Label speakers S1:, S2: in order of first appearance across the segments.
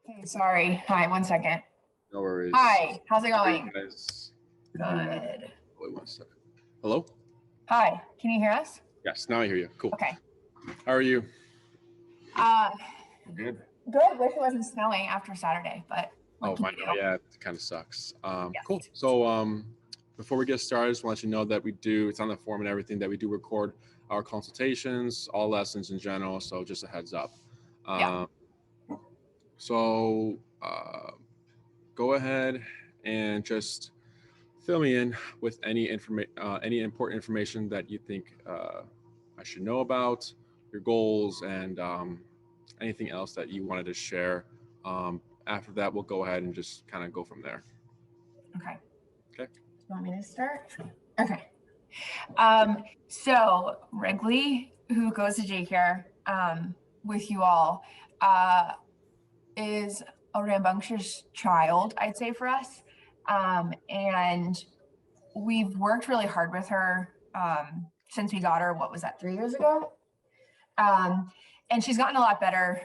S1: Okay, sorry. Hi, 1 second.
S2: No worries.
S1: Hi, how's it going?
S2: Guys.
S1: Good.
S2: Wait 1 second. Hello?
S1: Hi, can you hear us?
S2: Yes, now I hear you. Cool.
S1: Okay.
S2: How are you?
S3: Good.
S1: Good. Wish it wasn't snowing after Saturday, but
S2: Oh, I know. Yeah, it kind of sucks.
S1: Yes.
S2: Cool. So before we get started, I just want to let you know that it's on the form and everything, that we do record our consultations, all lessons in general. So just a heads up.
S1: Yeah.
S2: So go ahead and just fill me in with any important information that you think I should know about, your goals, and anything else that you wanted to share. After that, we'll go ahead and just kind of go from there.
S1: Okay.
S2: Okay.
S1: You want me to start? Okay. So Wrigley, who goes to daycare with you all, is a rambunctious child, I'd say, for us. And we've worked really hard with her since we got her, what was that, 3 years ago? And she's gotten a lot better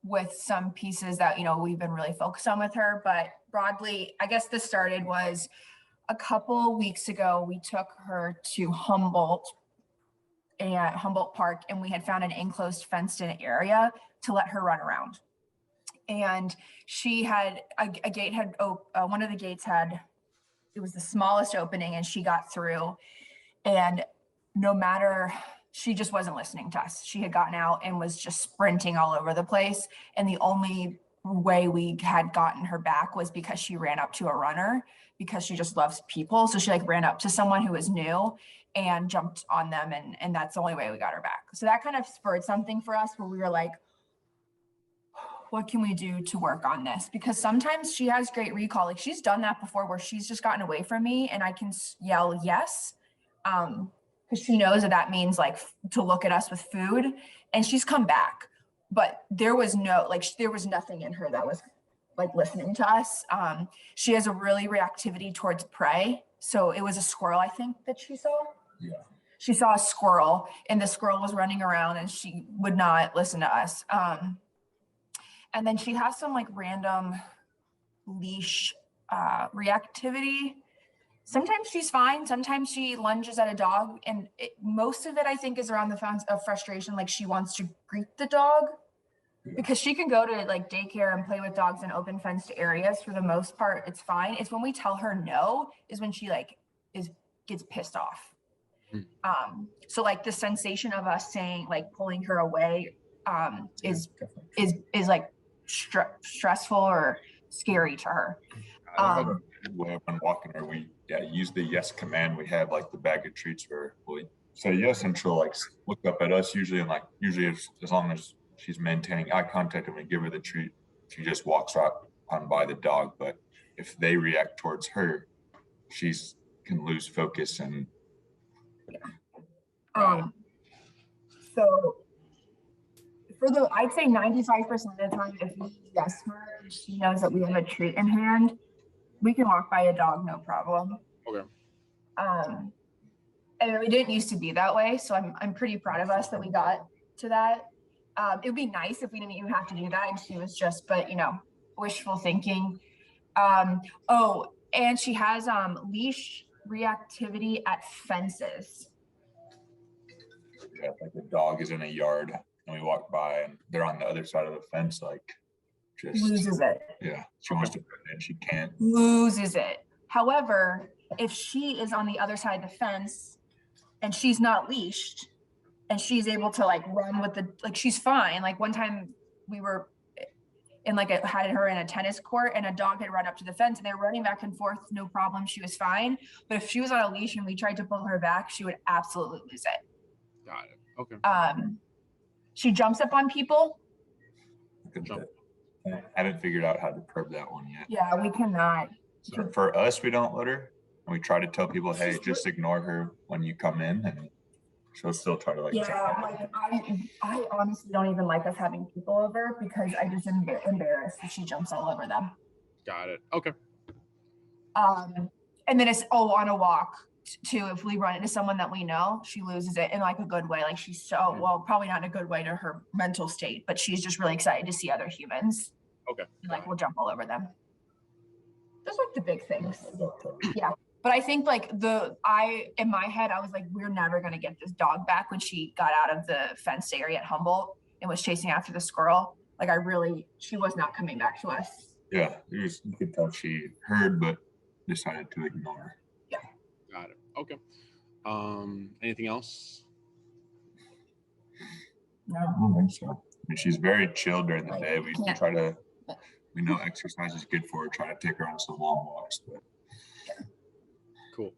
S1: with some pieces that, we've been really focused on with her. But broadly, I guess this started was a couple weeks ago, we took her to Humboldt Park, and we had found an enclosed fenced-in area to let her run around. And she had one of the gates it was the smallest opening, and she got through. And she just wasn't listening to us. She had gotten out and was just sprinting all over the place. And the only way we had gotten her back was because she ran up to a runner, because she just loves people. So she ran up to someone who was new and jumped on them. And that's the only way we got her back. So that kind of spurred something for us where we were like, what can we do to work on this? Because sometimes she has great recall. Like, she's done that before where she's just gotten away from me and I can yell yes. Because she knows that means to look at us with food, and she's come back, but there was nothing in her that was listening to us. She has a really reactivity towards prey. So it was a squirrel, I think, that she saw.
S3: Yeah.
S1: She saw a squirrel, and the squirrel was running around, and she would not listen to us. And then she has some random leash reactivity. Sometimes she's fine. Sometimes she lunges at a dog, and most of it, I think, is around the fence of frustration. She wants to greet the dog, because she can go to daycare and play with dogs in open fenced areas. For the most part, it's fine. It's when we tell her no is when she gets pissed off. So the sensation of us saying pulling her away is stressful or scary to her.
S3: When walking her, we use the yes command. We have the bag of treats where we say yes, and she'll look up at us usually, and usually as long as she's maintaining eye contact and we give her the treat, she just walks right on by the dog. But if they react towards her, she's can lose focus and
S1: so I'd say 95% of the time, if we yes her and she knows that we have a treat in hand, we can walk by a dog, no problem.
S2: Okay.
S1: And it didn't used to be that way, so I'm pretty proud of us that we got to that. It would be nice if we didn't even have to do that, and she was just, but wishful thinking. And she has leash reactivity at fences.
S3: Yeah, the dog is in a yard and we walk by and they're on the other side of the fence, just
S1: loses it.
S3: Yeah, she wants to put it in, she can't.
S1: Loses it. However, if she is on the other side of the fence and she's not leashed and she's able to run with she's fine. One time we were had her in a tennis court, and a dog had run up to the fence and they were running back and forth, no problem. She was fine. But if she was on a leash and we tried to pull her back, she would absolutely lose it.
S2: Got it. Okay.
S1: She jumps up on people.
S3: I haven't figured out how to curb that one yet.
S1: Yeah, we cannot.
S3: So for us, we don't let her, and we try to tell people, hey, just ignore her when you come in, and she'll still try to
S1: I honestly don't even like us having people over, because I just am embarrassed if she jumps all over them.
S2: Got it. Okay.
S1: And then it's on a walk too. If we run into someone that we know, she loses it in a good way. She's so, well, probably not in a good way to her mental state, but she's just really excited to see other humans.
S2: Okay.
S1: And like we'll jump all over them. Those like the big things.
S3: Okay.
S1: Yeah. But I think like in my head, I was like, we're never going to get this dog back when she got out of the fenced area at Humboldt and was chasing after the squirrel. Like she was not coming back to us.
S3: Yeah, you could tell she heard, but decided to ignore.
S1: Yeah.
S2: Got it. Okay. Anything else?
S3: I don't think so. I mean, she's very chill during the day. We know exercise is good for her. Try to take her on some long walks. But.
S2: Cool.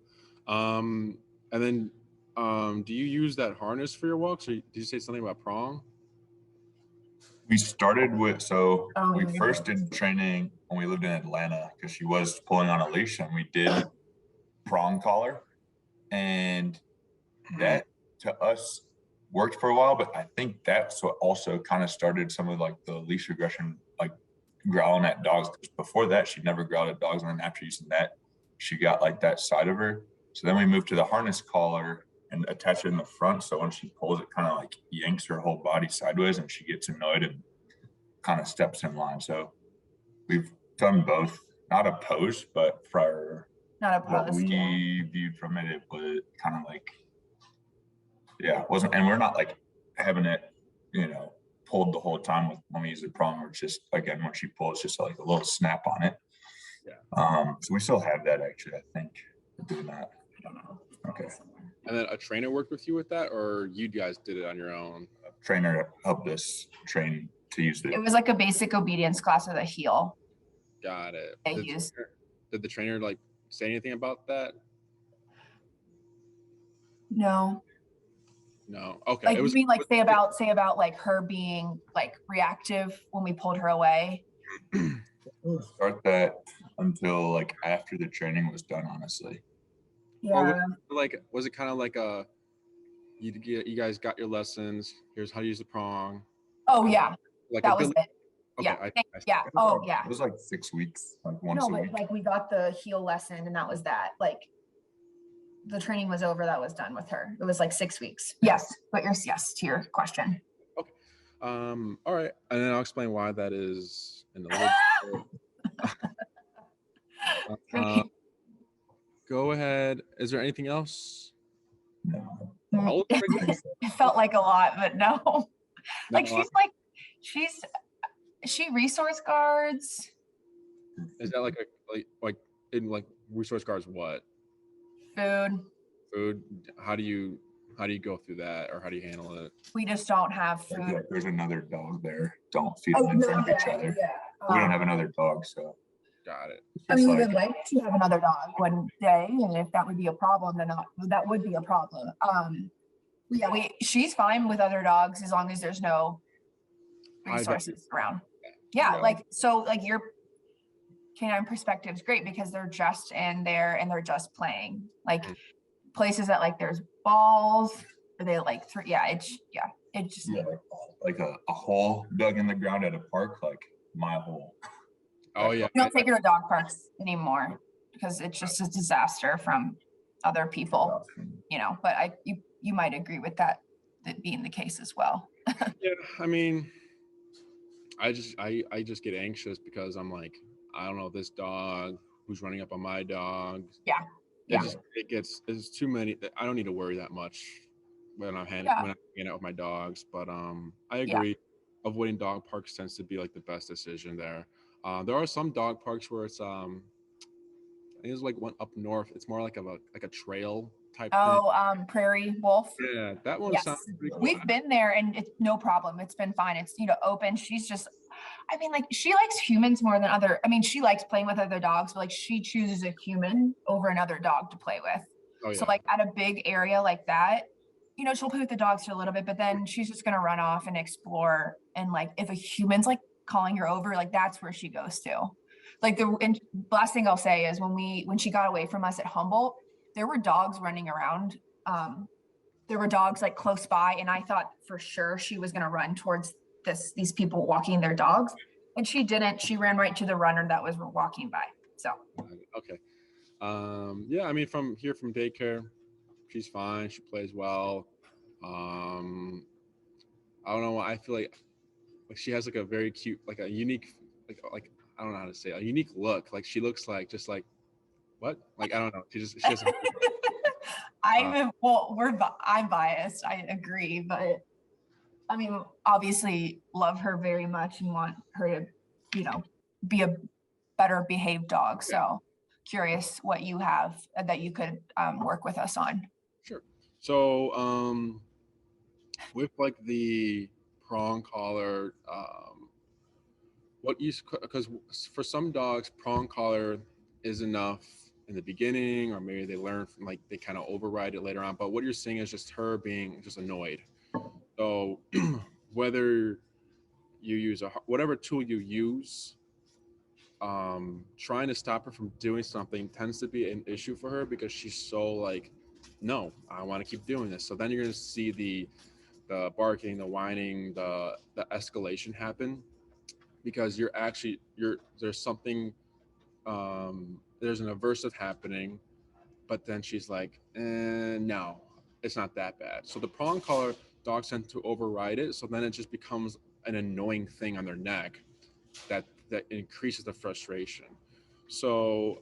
S2: And then, do you use that harness for your walks, or did you say something about Prong?
S3: We started with, we
S1: yeah.
S3: first did training when we lived in Atlanta because she was pulling on a leash, and we did Prong collar, and that to us worked for a while. But I think that's what also kind of started some of like the leash regression, like growling at dogs. Because before that, she'd never growled at dogs, and then after using that, she got like that side of her. So then we moved to the harness collar and attach it in the front. So when she pulls, it kind of like yanks her whole body sideways and she gets annoyed and kind of steps in line. So we've done both, not opposed, but for
S1: Not
S3: what
S1: opposed.
S3: we viewed from it, it was kind of like, yeah, it wasn't, and we're not like having it, pulled the whole time when we use the prong. We're just, again, when she pulls, just like a little snap on it.
S2: Yeah.
S3: So we still have that actually, I think, doing that.
S1: I don't know.
S3: Okay.
S2: And then a trainer worked with you with that, or you guys did it on your own?
S3: A trainer helped us train to use
S1: It was like a basic obedience class with a heel.
S2: Got it.
S1: Did
S2: the trainer like say anything about that?
S1: No.
S2: No. Okay.
S1: Like, you mean like say about like her being like reactive when we pulled her away?
S3: Start that until like after the training was done, honestly.
S1: Yeah.
S2: Was it kind of like you guys got your lessons, here's how to use the prong?
S1: Oh yeah.
S2: Like
S1: that was it.
S2: Okay,
S1: Yeah. Yeah. Oh yeah.
S3: It was like 6 weeks, like once a week.
S1: Like we got the heel lesson and that was that. Like the training was over, that was done with her. It was like 6 weeks. Yes. But yes to your question.
S2: Okay. All right. And then I'll explain why that is in a little bit. Go ahead. Is there anything else?
S3: No.
S1: It felt like a lot, but no. Like she's she resource guards.
S2: Is that like in like resource guards what? Food. How do you go through that, or how do you handle it?
S1: We just don't have food.
S3: Yeah, there's another dog there. Don't feed them in front of each other.
S1: Yeah.
S3: We don't have another dog, so.
S2: Got it.
S1: I mean, we would like to have another dog one day, and if that would be a problem, then that would be a problem. She's fine with other dogs as long as there's no resources around. Yeah, your canine perspective is great because they're just in there and they're just playing. Like places that like there's balls, or they like it's just
S3: like a hole dug in the ground at a park, like my hole.
S2: Oh yeah.
S1: We don't take her to dog parks anymore because it's just a disaster from other people, but you might agree with that being the case as well.
S2: Yeah, I mean, I just get anxious because I'm like, I don't know, this dog who's running up on my dog.
S1: Yeah.
S2: It's too many. I don't need to worry that much when I'm hanging out with my dogs. But I agree. Yeah. Avoiding dog parks tends to be like the best decision there. There are some dog parks where it's I think there's like one up north. It's more like a trail type thing.
S1: Prairie Wolf.
S2: Yeah, that one sounds pretty cool.
S1: We've been there and it's no problem. It's been fine. It's open. She's just, I mean, like she likes humans more than she likes playing with other dogs, but like she chooses a human over another dog to play with. Oh, yeah. So like at a big area like that, she'll play with the dogs for a little bit, but then she's just gonna run off and explore. And like if a human's like calling her over, like that's where she goes to. Like the last thing I'll say is when she got away from us at Humboldt, there were dogs running around. There were dogs like close by, and I thought for sure she was gonna run towards these people walking their dogs, and she didn't. She ran right to the runner that was walking by. So
S2: okay. Yeah, I mean from daycare, she's fine. She plays well. I don't know. I feel like she has like a very cute, like a unique like I don't know how to say it, a unique look. Like she looks like just like what? Like I don't know. She has
S1: I'm biased. I agree, but I mean, obviously love her very much and want her to, be a better behaved dog. So curious what you have that you could work with us on.
S2: Sure. So with like the prong collar, because for some dogs, prong collar is enough in the beginning, or maybe they learn from like they kind of override it later on. But what you're seeing is just her being just annoyed. So whether you use whatever tool you use, trying to stop her from doing something tends to be an issue for her because she's so like, no, I want to keep doing this. So then you're going to see the barking, the whining, the escalation happen because there's something, there's an aversive happening, but then she's like, no, it's not that bad. So the prong collar, dogs tend to override it. So then it just becomes an annoying thing on their neck that increases the frustration. So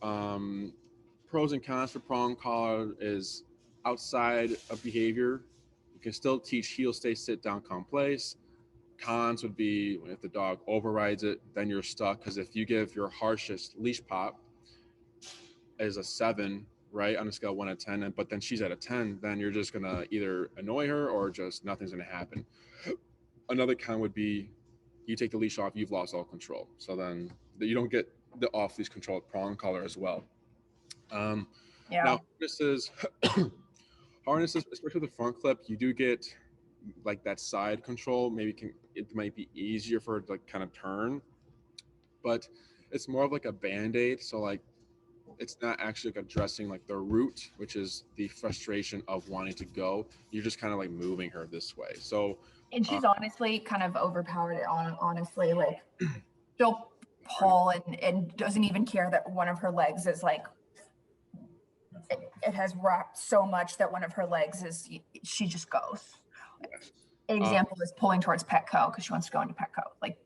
S2: pros and cons for prong collar is outside of behavior. You can still teach heel, stay, sit, down, come, place. Cons would be if the dog overrides it, then you're stuck. Because if you give your harshest leash pop as a 7, right, on a scale of 1 to 10, but then she's at a 10, then you're just gonna either annoy her or just nothing's gonna happen. Another con would be you take the leash off, you've lost all control. So then you don't get the off leash control with prong collar as well. Now harnesses, especially with the front clip, you do get like that side control. Maybe it might be easier for it to like kind of turn, but it's more of like a band-aid. So like it's not actually like addressing like the root, which is the frustration of wanting to go. You're just kind of like moving her this way. So
S1: and she's honestly kind of overpowered it honestly, like she'll pull and doesn't even care that one of her legs is like it has wrapped so much that one of her legs is, she just goes. An example is pulling towards Petco because she wants to go into Petco. Like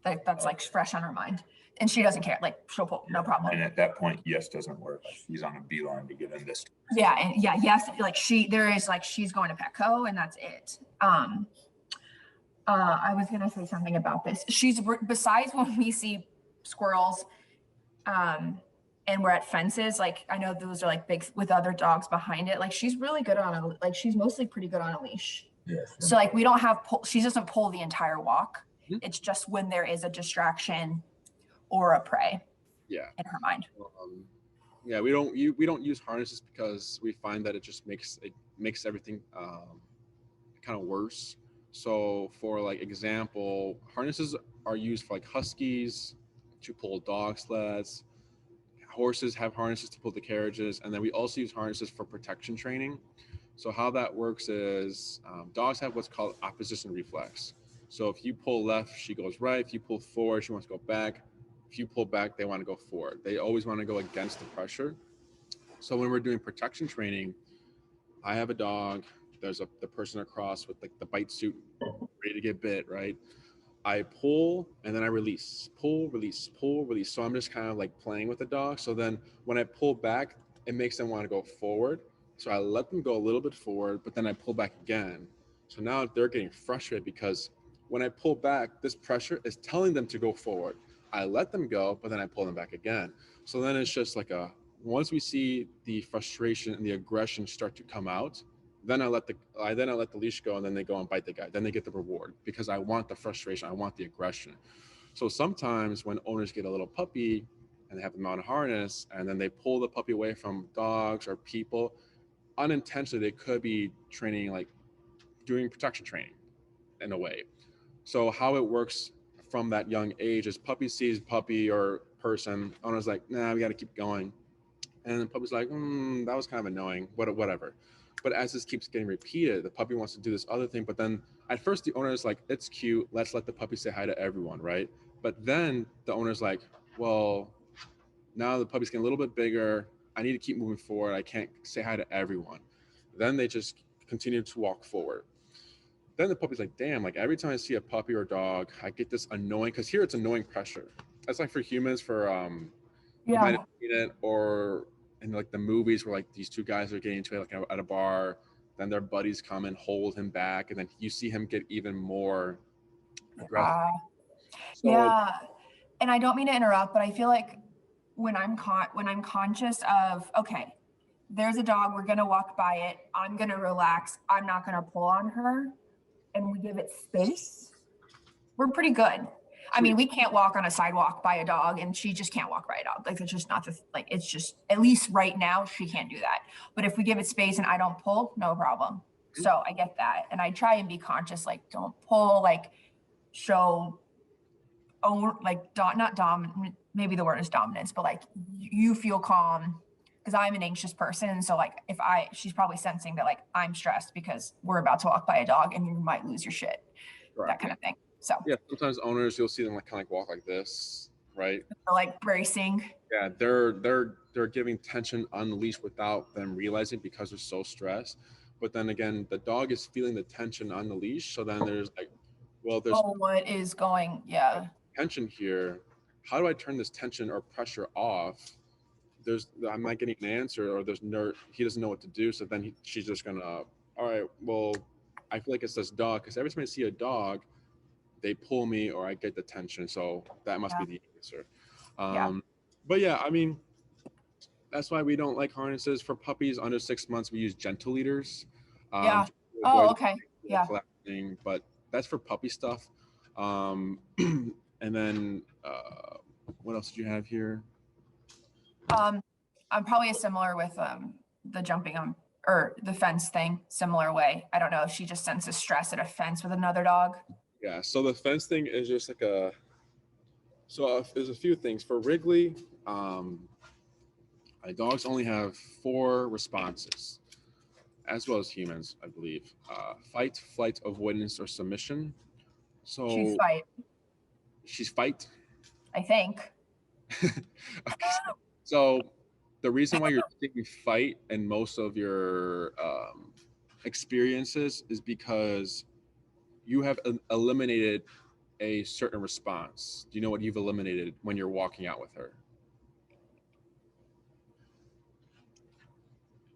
S1: that's like fresh on her mind. And she doesn't care. Like she'll pull, no problem.
S3: And at that point, yes doesn't work. She's on a beeline to get in this.
S1: Yeah, and yes, like she's going to Petco and that's it. I was gonna say something about this. She's besides when we see squirrels, and we're at fences, like I know those are like big with other dogs behind it. Like she's really good on she's mostly pretty good on a leash.
S3: Yes.
S1: So like we don't have she doesn't pull the entire walk.
S2: Mm-hmm.
S1: It's just when there is a distraction or a prey.
S2: Yeah.
S1: In her mind.
S2: Yeah, we don't use harnesses because we find that it just makes everything kind of worse. So for like example, harnesses are used for like huskies to pull dog sleds. Horses have harnesses to pull the carriages, and then we also use harnesses for protection training. So how that works is dogs have what's called opposition reflex. So if you pull left, she goes right. If you pull forward, she wants to go back. If you pull back, they want to go forward. They always want to go against the pressure. So when we're doing protection training, I have a dog. There's the person across with like the bite suit, ready to get bit, right? I pull and then I release, pull, release, pull, release. So I'm just kind of like playing with the dog. So then when I pull back, it makes them want to go forward. So I let them go a little bit forward, but then I pull back again. So now they're getting frustrated because when I pull back, this pressure is telling them to go forward. I let them go, but then I pull them back again. So then it's just like once we see the frustration and the aggression start to come out, then I let the leash go, and then they go and bite the guy. Then they get the reward because I want the frustration. I want the aggression. So sometimes when owners get a little puppy and they have them on a harness and then they pull the puppy away from dogs or people, unintentionally, they could be training, like doing protection training in a way. So how it works from that young age is puppy sees puppy or person, owner's like, nah, we got to keep going. And the puppy's like, that was kind of annoying, whatever. But as this keeps getting repeated, the puppy wants to do this other thing. But then at first the owner is like, it's cute. Let's let the puppy say hi to everyone, right? But then the owner's like, well, now the puppy's getting a little bit bigger. I need to keep moving forward. I can't say hi to everyone. Then they just continue to walk forward. Then the puppy's like, damn, like every time I see a puppy or dog, I get this annoying, because here it's annoying pressure. that's like for humans. For you might
S1: Yeah.
S2: have seen it, or in like the movies where like these two guys are getting into it like at a bar, then their buddies come and hold him back, and then you see him get even more aggressive.
S1: Uh,
S2: So
S1: yeah. And I don't mean to interrupt, but I feel like when I'm conscious of, okay, there's a dog, we're gonna walk by it, I'm gonna relax, I'm not gonna pull on her, and we give it space, we're pretty good. I mean, we can't walk on a sidewalk by a dog, and she just can't walk by a dog. Like, it's just not the, like, it's just, at least right now, she can't do that. But if we give it space and I don't pull, no problem. So I get that. And I try and be conscious, like, don't pull, like, show, oh, like, not dominant, maybe the word is dominance, but like, you feel calm. Because I'm an anxious person. And so, like, she's probably sensing that, like, I'm stressed because we're about to walk by a dog and you might lose your shit, that kind of thing. So,
S2: yeah, sometimes owners, you'll see them like kind of like walk like this, right?
S1: like bracing.
S2: Yeah, they're giving tension on the leash without them realizing because they're so stressed. But then again, the dog is feeling the tension on the leash. So then there's like, well, there's
S1: Oh, what is going? Yeah.
S2: tension here. How do I turn this tension or pressure off? I'm not getting an answer, or he doesn't know what to do. So then she's just gonna, all right, well, I feel like it's this dog, because every time I see a dog, they pull me or I get the tension. So that must be the answer.
S1: Yeah.
S2: But yeah, I mean, that's why we don't like harnesses for puppies under 6 months. We use gentle leaders.
S1: Yeah.
S2: To
S1: Oh,
S2: avoid
S1: okay. Yeah.
S2: collapsing, but that's for puppy stuff. And then what else did you have here?
S1: I'm probably similar with the jumping on or the fence thing, similar way. I don't know if she just senses stress at a fence with another dog.
S2: Yeah, so the fence thing is just like there's a few things. For Wrigley, dogs only have 4 responses, as well as humans, I believe. Fight, flight, avoidance, or submission. So
S1: She's fight,
S2: she's fight.
S1: I think.
S2: Okay, so the reason why you're thinking fight in most of your experiences is because you have eliminated a certain response. Do you know what you've eliminated when you're walking out with her?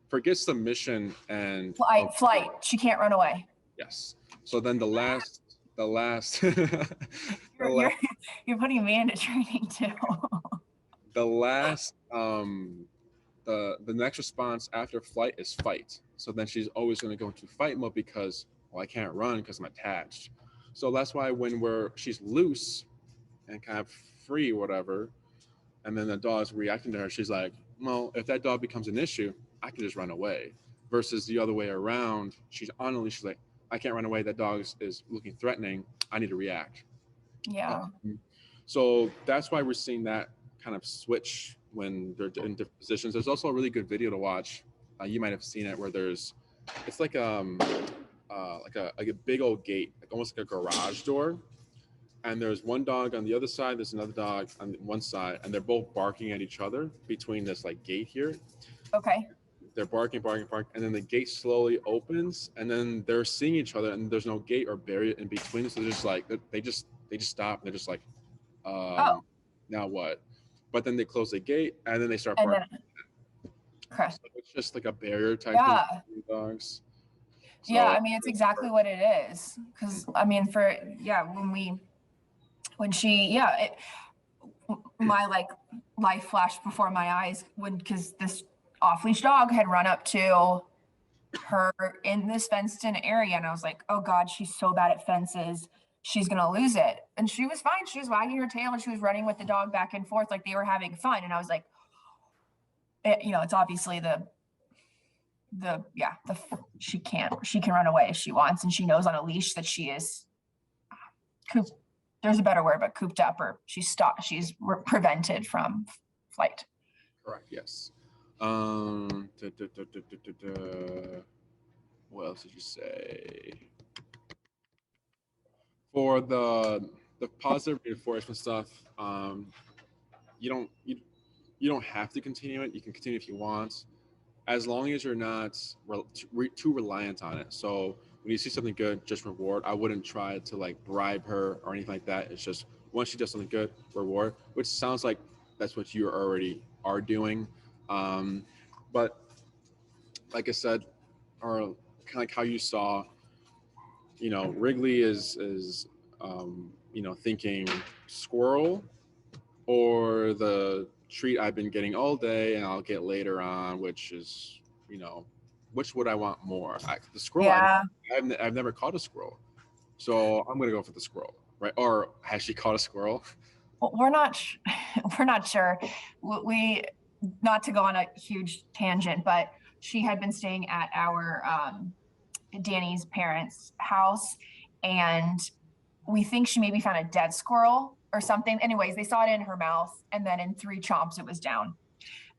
S2: Forget submission and
S1: Flight. She can't run away.
S2: yes. So then the last
S1: You're putting me into training too.
S2: the last the next response after flight is fight. So then she's always going to go into fight mode because, well, I can't run because I'm attached. So that's why when she's loose and kind of free, whatever, and then the dog's reacting to her, she's like, well, if that dog becomes an issue, I can just run away. Versus the other way around, she's on a leash, she's like, I can't run away. That dog is looking threatening. I need to react.
S1: Yeah.
S2: So that's why we're seeing that kind of switch when they're in different positions. There's also a really good video to watch. You might have seen it where it's like a big old gate, like almost like a garage door. And there's one dog on the other side, there's another dog on one side, and they're both barking at each other between this like gate here.
S1: Okay.
S2: They're barking, and then the gate slowly opens, and then they're seeing each other, and there's no gate or barrier in between. So they're just like they just stop, and they're just like, now what? But then they close the gate, and then they start barking.
S1: Okay.
S2: So it's just like a barrier type thing for dogs. So,
S1: yeah, I mean, it's exactly what it is. Because I mean, my like life flashed before my eyes because this off-leash dog had run up to her in this fenced-in area, and I was like, oh God, she's so bad at fences, she's gonna lose it. And she was fine. She was wagging her tail and she was running with the dog back and forth like they were having fun. And I was like, it's obviously she can run away if she wants, and she knows on a leash that she is cooped. There's a better word, but cooped up, or she's prevented from flight.
S2: Correct. Yes. What else did you say? For the positive reinforcement stuff, you don't have to continue it. You can continue if you want, as long as you're not too reliant on it. So when you see something good, just reward. I wouldn't try to like bribe her or anything like that. It's just, once she does something good, reward, which sounds like that's what you already are doing. But like I said, or kind of like how you saw, Wrigley is thinking squirrel or the treat I've been getting all day and I'll get later on, which is, which would I want more? The squirrel,
S1: Yeah.
S2: I've never caught a squirrel. So I'm going to go for the squirrel, right? Or has she caught a squirrel?
S1: Well, we're not sure. We, not to go on a huge tangent, but she had been staying at our Danny's parents' house, and we think she maybe found a dead squirrel or something. Anyways, they saw it in her mouth, and then in 3 chomps, it was down.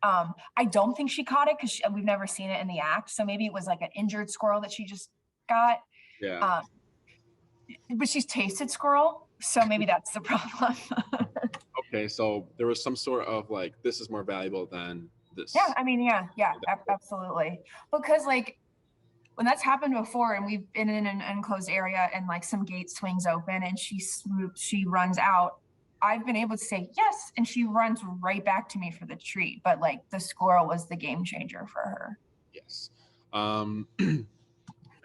S1: I don't think she caught it because we've never seen it in the act. So maybe it was like an injured squirrel that she just got.
S2: Yeah.
S1: But she's tasted squirrel, so maybe that's the problem.
S2: Okay, so there was some sort of like, this is more valuable than this.
S1: Yeah, I mean, yeah, absolutely. Because like when that's happened before and we've been in an enclosed area and like some gate swings open and she runs out, I've been able to say yes, and she runs right back to me for the treat. But like the squirrel was the game changer for her.
S2: Yes. And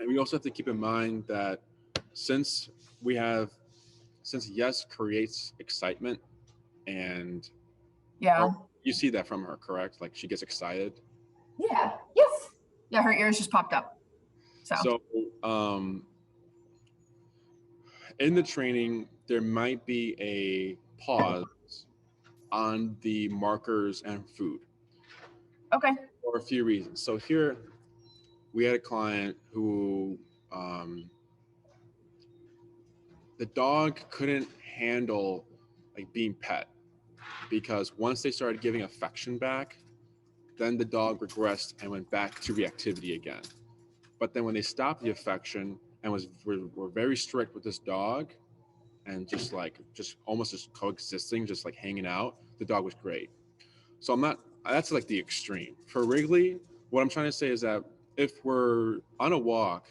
S2: we also have to keep in mind that since yes creates excitement, and
S1: Yeah.
S2: you see that from her, correct? Like she gets excited.
S1: Yeah. Yes. Yeah, her ears just popped up. So
S2: in the training, there might be a pause on the markers and food.
S1: Okay.
S2: For a few reasons. So here we had a client who the dog couldn't handle like being pet, because once they started giving affection back, then the dog regressed and went back to reactivity again. But then when they stopped the affection and were very strict with this dog and just almost just coexisting, just like hanging out, the dog was great. So that's like the extreme. For Wrigley, what I'm trying to say is that if we're on a walk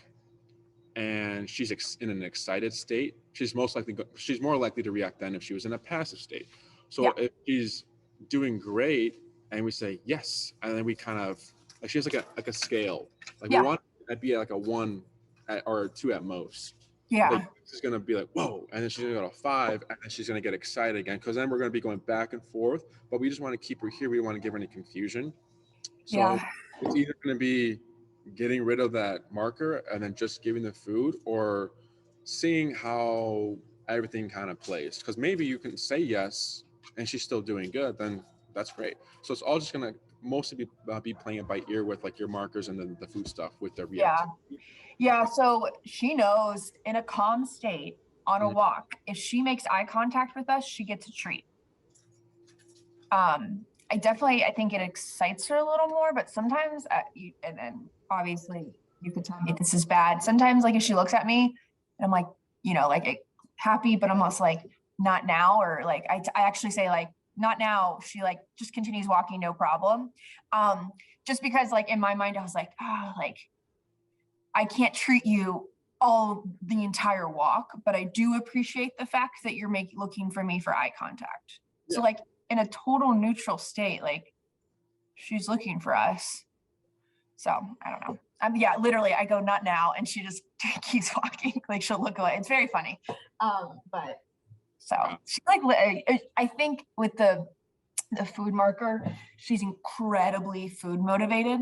S2: and she's in an excited state, she's more likely to react than if she was in a passive state. So if she's doing great and we say yes, and then we kind of like, she has like a scale, like we want it to be like a 1 or a 2 at most.
S1: Yeah.
S2: Like she's gonna be like whoa, and then she's gonna go to 5, and then she's gonna get excited again, because then we're gonna be going back and forth. But we just want to keep her here. We don't want to give her any confusion. So it's either gonna be getting rid of that marker and then just giving the food, or seeing how everything kind of plays. Because maybe you can say yes and she's still doing good, then that's great. So it's all just gonna mostly be playing it by ear with like your markers and then the food stuff with the reactivity.
S1: Yeah, so she knows in a calm state on a walk, if she makes eye contact with us, she gets a treat. I think it excites her a little more, but sometimes, and then obviously you could tell me this is bad. Sometimes like if she looks at me and I'm like, like happy, but almost like not now, or like I actually say like not now. She like just continues walking, no problem. Just because like in my mind I was like, like I can't treat you all the entire walk, but I do appreciate the fact that you're looking for me for eye contact. Yeah. So like in a total neutral state, like she's looking for us. So I don't know. Literally I go not now, and she just keeps walking. Like she'll look away. It's very funny. But so she's like, I think with the food marker, she's incredibly food motivated.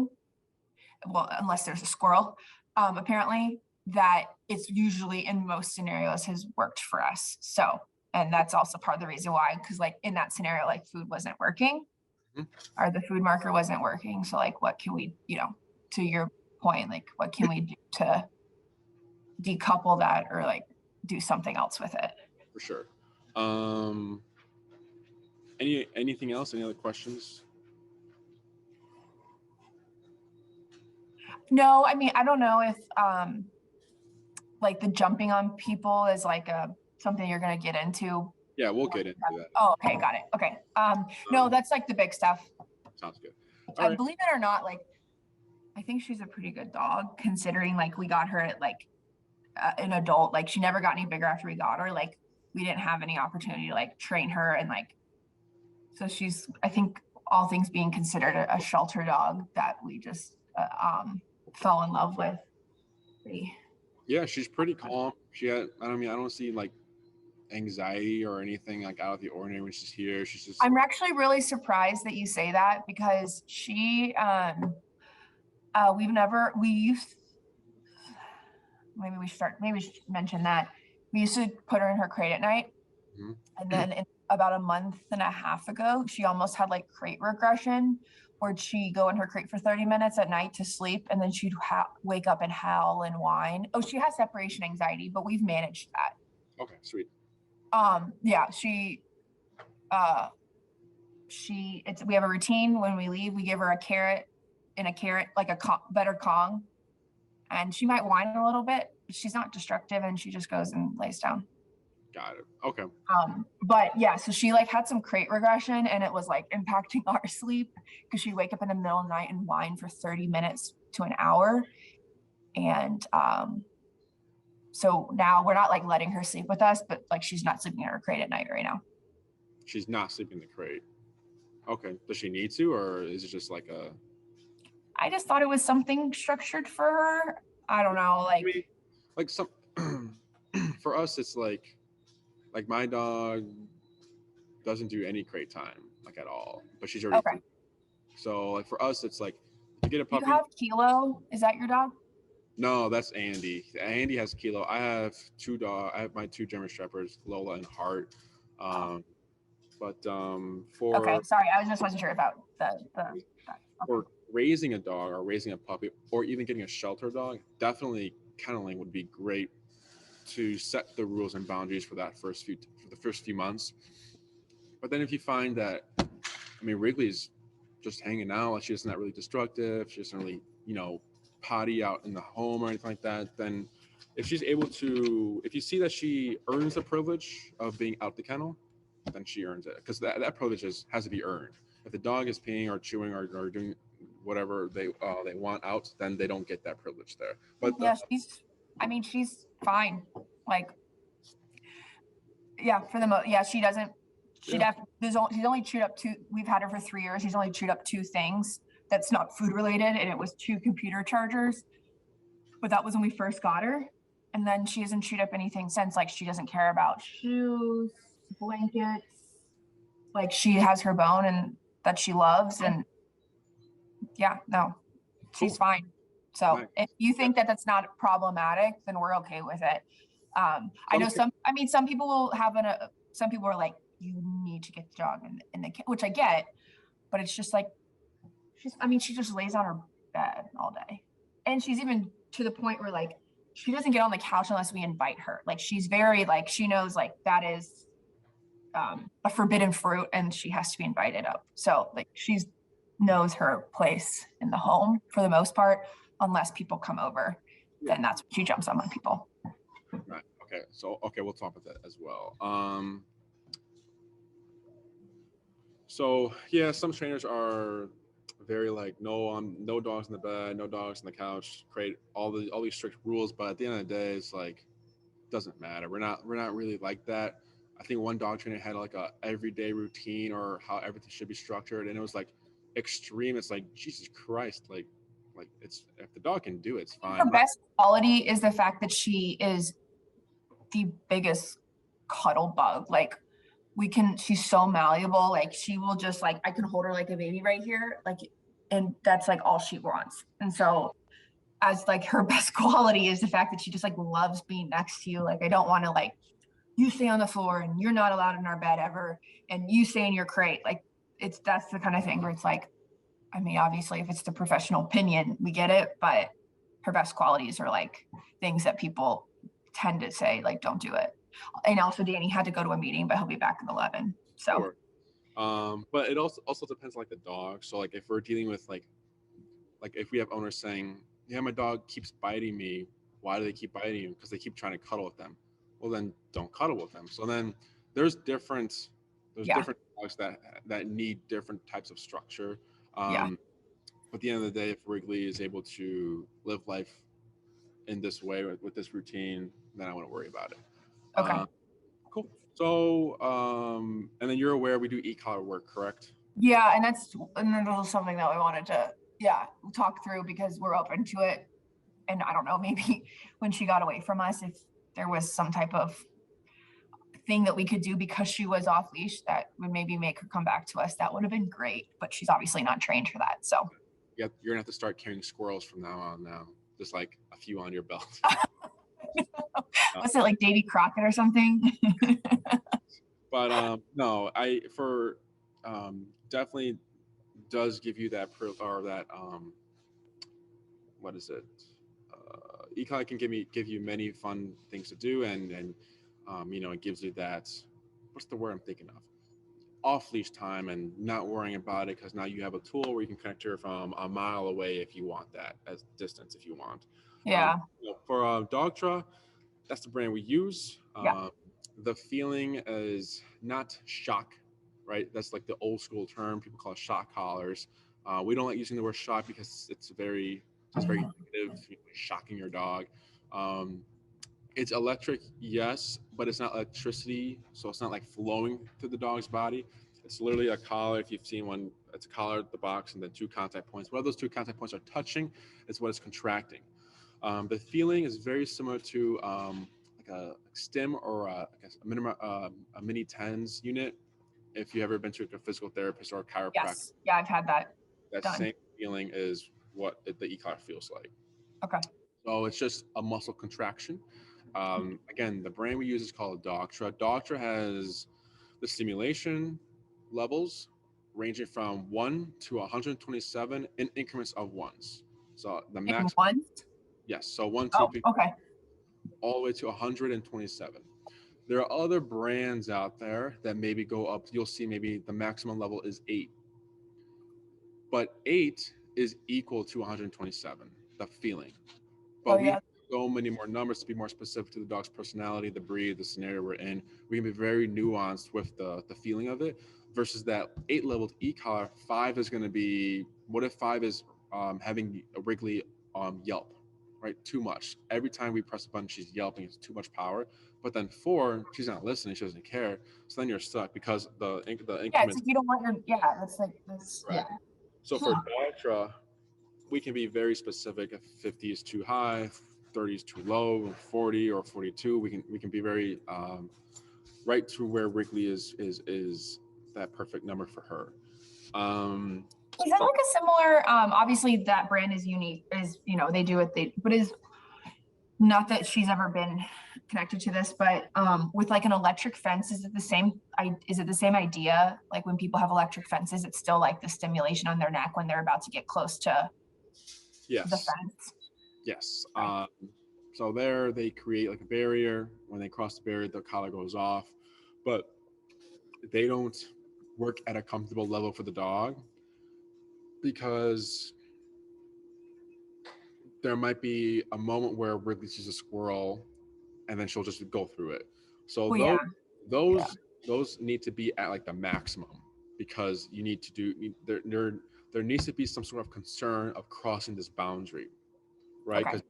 S1: Well, unless there's a squirrel, apparently, that it's usually in most scenarios has worked for us. So, and that's also part of the reason why, because like in that scenario, like food wasn't working, or the food marker wasn't working. So like, what can we, to your point, like what can we do to decouple that, or like do something else with it?
S2: For sure. Anything else? Any other questions?
S1: No, I mean, I don't know if like the jumping on people is like something you're gonna get into.
S2: Yeah, we'll get into that.
S1: Oh, okay, got it. Okay. No, that's like the big stuff.
S2: Sounds good. All right.
S1: Believe it or not, like I think she's a pretty good dog, considering like we got her at like an adult. Like she never got any bigger after we got her. Like we didn't have any opportunity to like train her and like, so she's, I think all things being considered, a shelter dog that we just fell in love with.
S2: Yeah, she's pretty calm. She had, I don't see like anxiety or anything like out of the ordinary when she's here. She's just.
S1: I'm actually really surprised that you say that, because she, we used, maybe we should mention that we used to put her in her crate at night.
S2: Mhm.
S1: And then about a month and a half ago, she almost had like crate regression, where she'd go in her crate for 30 minutes at night to sleep, and then she'd wake up and howl and whine. Oh, she has separation anxiety, but we've managed that.
S2: Okay, sweet.
S1: Yeah, we have a routine. When we leave, we give her a carrot, like a better Kong, and she might whine a little bit, but she's not destructive, and she just goes and lays down.
S2: Got it. Okay.
S1: But yeah, so she like had some crate regression, and it was like impacting our sleep, because she'd wake up in the middle of the night and whine for 30 minutes to an hour. And so now we're not like letting her sleep with us, but like she's not sleeping in her crate at night right now.
S2: She's not sleeping in the crate. Okay. Does she need to, or is it just like a?
S1: I just thought it was something structured for her. I don't know,
S2: like some. For us, it's like my dog doesn't do any crate time like at all, but she's already.
S1: Okay.
S2: So like for us, it's like to get a puppy.
S1: You have Kilo? Is that your dog?
S2: No, that's Andy. Andy has Kilo. I have two dogs. I have my two German Shepherds, Lola and Hart. For
S1: okay, sorry, I just wasn't sure about the
S2: for raising a dog or raising a puppy or even getting a shelter dog, definitely kenneling would be great to set the rules and boundaries for the first few months. But then if you find that, Wrigley's just hanging out, like she's not really destructive, she doesn't really, potty out in the home or anything like that, then if you see that she earns the privilege of being out the kennel, then she earns it, because that privilege has to be earned. If the dog is peeing or chewing or doing whatever they want out, then they don't get that privilege there. But
S1: yeah, she's fine. Like, yeah, for the most, yeah, she doesn't. She's only chewed up two. We've had her for 3 years. She's only chewed up 2 things that's not food related, and it was 2 computer chargers. But that was when we first got her, and then she hasn't chewed up anything since. Like, she doesn't care about shoes, blankets. Like, she has her bone and that she loves, and yeah, no, she's fine. So
S2: Nice.
S1: if you think that that's not problematic, then we're okay with it. I know some people will have some people are like, you need to get the dog in the, which I get, but it's just like, she just lays on her bed all day. And she's even to the point where like, she doesn't get on the couch unless we invite her. Like, she's very like, she knows like that is a forbidden fruit and she has to be invited up. So like, she's knows her place in the home for the most part, unless people come over, then that's when she jumps on people.
S2: Right. Okay. So, we'll talk about that as well. So yeah, some trainers are very like, no dogs in the bed, no dogs on the couch, create all these strict rules. But at the end of the day, it's like, doesn't matter. We're not really like that. I think one dog trainer had like a everyday routine or how everything should be structured, and it was like extreme. It's like, Jesus Christ, like it's, if the dog can do it, it's fine.
S1: Her best quality is the fact that she is the biggest cuddle bug. Like, she's so malleable. Like, she will just like, I can hold her like a baby right here. Like, and that's like all she wants. And so as like her best quality is the fact that she just like loves being next to you. Like, I don't want to like, you stay on the floor and you're not allowed in our bed ever. And you stay in your crate. Like, that's the kind of thing where it's like, obviously if it's the professional opinion, we get it, but her best qualities are like things that people tend to say, like, don't do it. And also Danny had to go to a meeting, but he'll be back at 11. So,
S2: sure. But it also depends on like the dog. So like if we're dealing with like if we have owners saying, yeah, my dog keeps biting me. Why do they keep biting you? Because they keep trying to cuddle with them. Well, then don't cuddle with them. So then there's different dogs that need different types of structure. But at the end of the day, if Wrigley is able to live life in this way with this routine, then I wouldn't worry about it.
S1: Okay.
S2: Cool. So, and then you're aware we do e-collar work, correct?
S1: Yeah, and that's something that we wanted to talk through because we're open to it. And I don't know, maybe when she got away from us, if there was some type of thing that we could do because she was off leash that would maybe make her come back to us, that would have been great. But she's obviously not trained for that. So
S2: Yeah, you're gonna have to start carrying squirrels from now on. Now, just like a few on your belt.
S1: Was it like Davy Crockett or something?
S2: But no, definitely does give you that what is it? E-collar can give you many fun things to do, and it gives you that, what's the word I'm thinking of? Off leash time, and not worrying about it because now you have a tool where you can connect her from a mile away if you want that, as distance if you want.
S1: Yeah.
S2: For Dogtra, that's the brand we use. The feeling is not shock, right? That's like the old school term. People call it shock collars. We don't like using the word shock because it's very negative, shocking your dog. It's electric, yes, but it's not electricity, so it's not like flowing through the dog's body. It's literally a collar. If you've seen one, it's a collar at the box and then 2 contact points. Where those 2 contact points are touching is what it's contracting. The feeling is very similar to like a stim or a mini TENS unit. If you've ever been to a physical therapist or a chiropractor,
S1: Yes. Yeah, I've had that.
S2: that
S1: done.
S2: same feeling is what the e-collar feels like.
S1: Okay.
S2: So it's just a muscle contraction. Again, the brand we use is called Dogtra. Dogtra has the stimulation levels ranging from 1 to 127 in increments of ones. So the max.
S1: One?
S2: Yes. So 1, 2,
S1: Oh,
S2: 3,
S1: okay.
S2: all the way to 127. There are other brands out there that maybe go up. You'll see maybe the maximum level is 8. But 8 is equal to 127, the feeling. But we have so many more numbers to be more specific to the dog's personality, the breed, the scenario we're in. We can be very nuanced with the feeling of it versus that 8 leveled e-collar. 5 is going to be, what if 5 is having a Wrigley yelp, right? Too much. Every time we press a button, she's yelping. It's too much power. But then 4, she's not listening. She doesn't care. So then you're stuck because the increments.
S1: Yeah, it's like you don't want your, that's like this.
S2: Right.
S1: Yeah.
S2: So for Dogtra, we can be very specific. If 50 is too high, 30 is too low, 40 or 42, we can be very right to where Wrigley is that perfect number for her.
S1: Is that like a similar? Obviously, that brand is unique. They do what they, but is not that she's ever been connected to this, but with like an electric fence, is it the same? Is it the same idea? Like when people have electric fences, it's still like the stimulation on their neck when they're about to get close to the fence.
S2: Yes. So there they create like a barrier. When they cross the barrier, the collar goes off, but they don't work at a comfortable level for the dog because there might be a moment where Wrigley sees a squirrel and then she'll just go through it. So those need to be at like the maximum because you need to do there needs to be some sort of concern of crossing this boundary, right? Because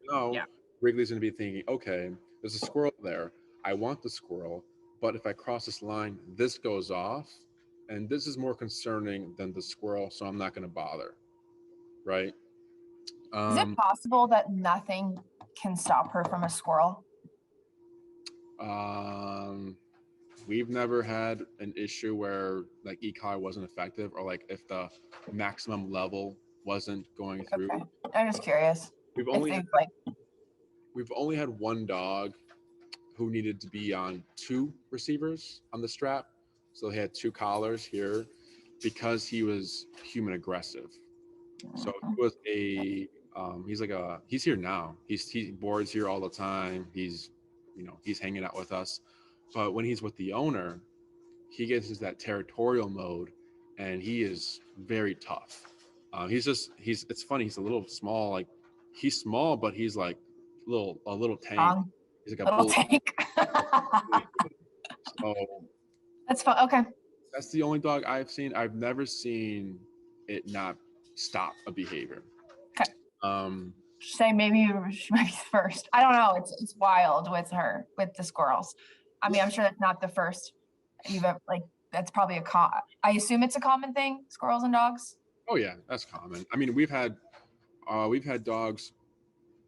S2: Wrigley's going to be thinking, okay, there's a squirrel there. I want the squirrel, but if I cross this line, this goes off, and this is more concerning than the squirrel, so I'm not going to bother, right?
S1: Is it possible that nothing can stop her from a squirrel?
S2: We've never had an issue where like e-collar wasn't effective or like if the maximum level wasn't going through.
S1: Okay. I'm just curious.
S2: We've only had one dog who needed to be on 2 receivers on the strap. So he had 2 collars here because he was human aggressive. So he was he's here now. He boards here all the time. He's hanging out with us. But when he's with the owner, he gets into that territorial mode and he is very tough. It's funny. He's a little small, like he's small, but he's like a little tank. He's like a
S1: little tank.
S2: So
S1: that's fun. Okay.
S2: That's the only dog I've seen. I've never seen it not stop a behavior.
S1: Okay. Say maybe she might be first. I don't know. It's wild with her, with the squirrels. I mean, I'm sure that's not the first Even like that's probably I assume it's a common thing, squirrels and dogs.
S2: Oh yeah, that's common. I mean, we've had dogs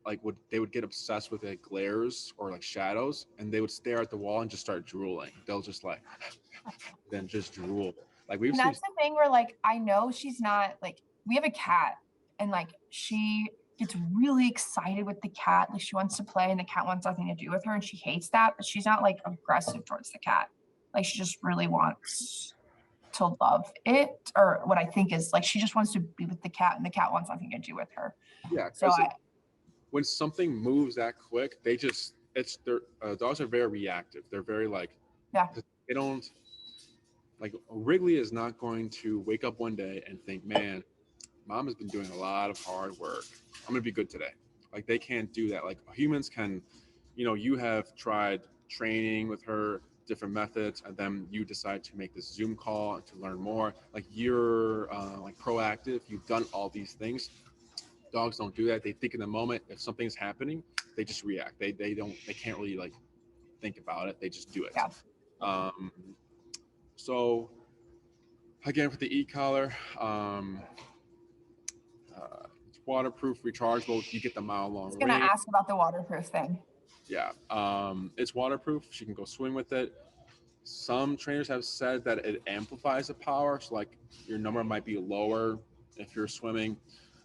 S2: like they would get obsessed with like glares or like shadows, and they would stare at the wall and just start drooling. They'll just like then just drool. Like we've
S1: And
S2: seen.
S1: that's the thing where like I know she's not like we have a cat and like she gets really excited with the cat. Like she wants to play and the cat wants nothing to do with her and she hates that, but she's not like aggressive towards the cat. Like she just really wants to love it, or what I think is like she just wants to be with the cat and the cat wants nothing to do with her.
S2: Yeah,
S1: So
S2: when something moves that quick, dogs are very reactive. They're very like,
S1: yeah,
S2: they don't like Wrigley is not going to wake up one day and think, man, mom has been doing a lot of hard work. I'm gonna be good today. Like they can't do that. Like humans can, you have tried training with her, different methods, and then you decide to make this Zoom call to learn more. Like you're like proactive. You've done all these things. Dogs don't do that. They think in the moment. If something's happening, they just react. They can't really like think about it. They just do it.
S1: Yeah.
S2: So again, for the e-collar, it's waterproof, rechargeable. You get the mile-long
S1: I was gonna ask about the waterproof thing.
S2: Yeah, it's waterproof. She can go swim with it. Some trainers have said that it amplifies the power, so like your number might be lower if you're swimming.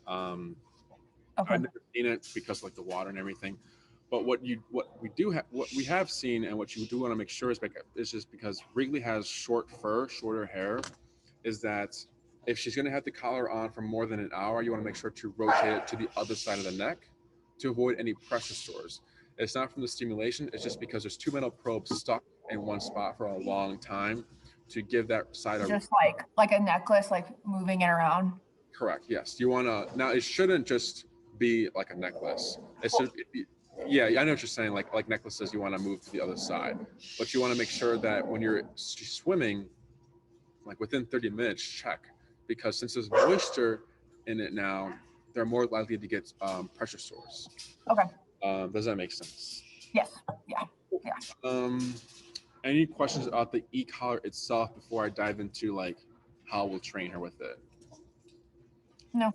S1: Okay.
S2: I've never seen it because like the water and everything. But what we have seen, and what you do want to make sure is just because Wrigley has shorter hair, is that if she's going to have the collar on for more than an hour, you want to make sure to rotate it to the other side of the neck to avoid any pressure sores. It's not from the stimulation. It's just because there's two metal probes stuck in one spot for a long time to give that side of
S1: just like a necklace, like moving it around.
S2: Correct. Yes. You want to now. It shouldn't just be like a necklace. It should be. Yeah, I know what you're saying. Like necklaces, you want to move to the other side, but you want to make sure that when you're swimming, like within 30 minutes, check, because since there's moisture in it now, they're more likely to get pressure sores.
S1: Okay.
S2: Does that make sense?
S1: Yes. Yeah.
S2: Any questions about the e-collar itself before I dive into like how we'll train her with it?
S1: No.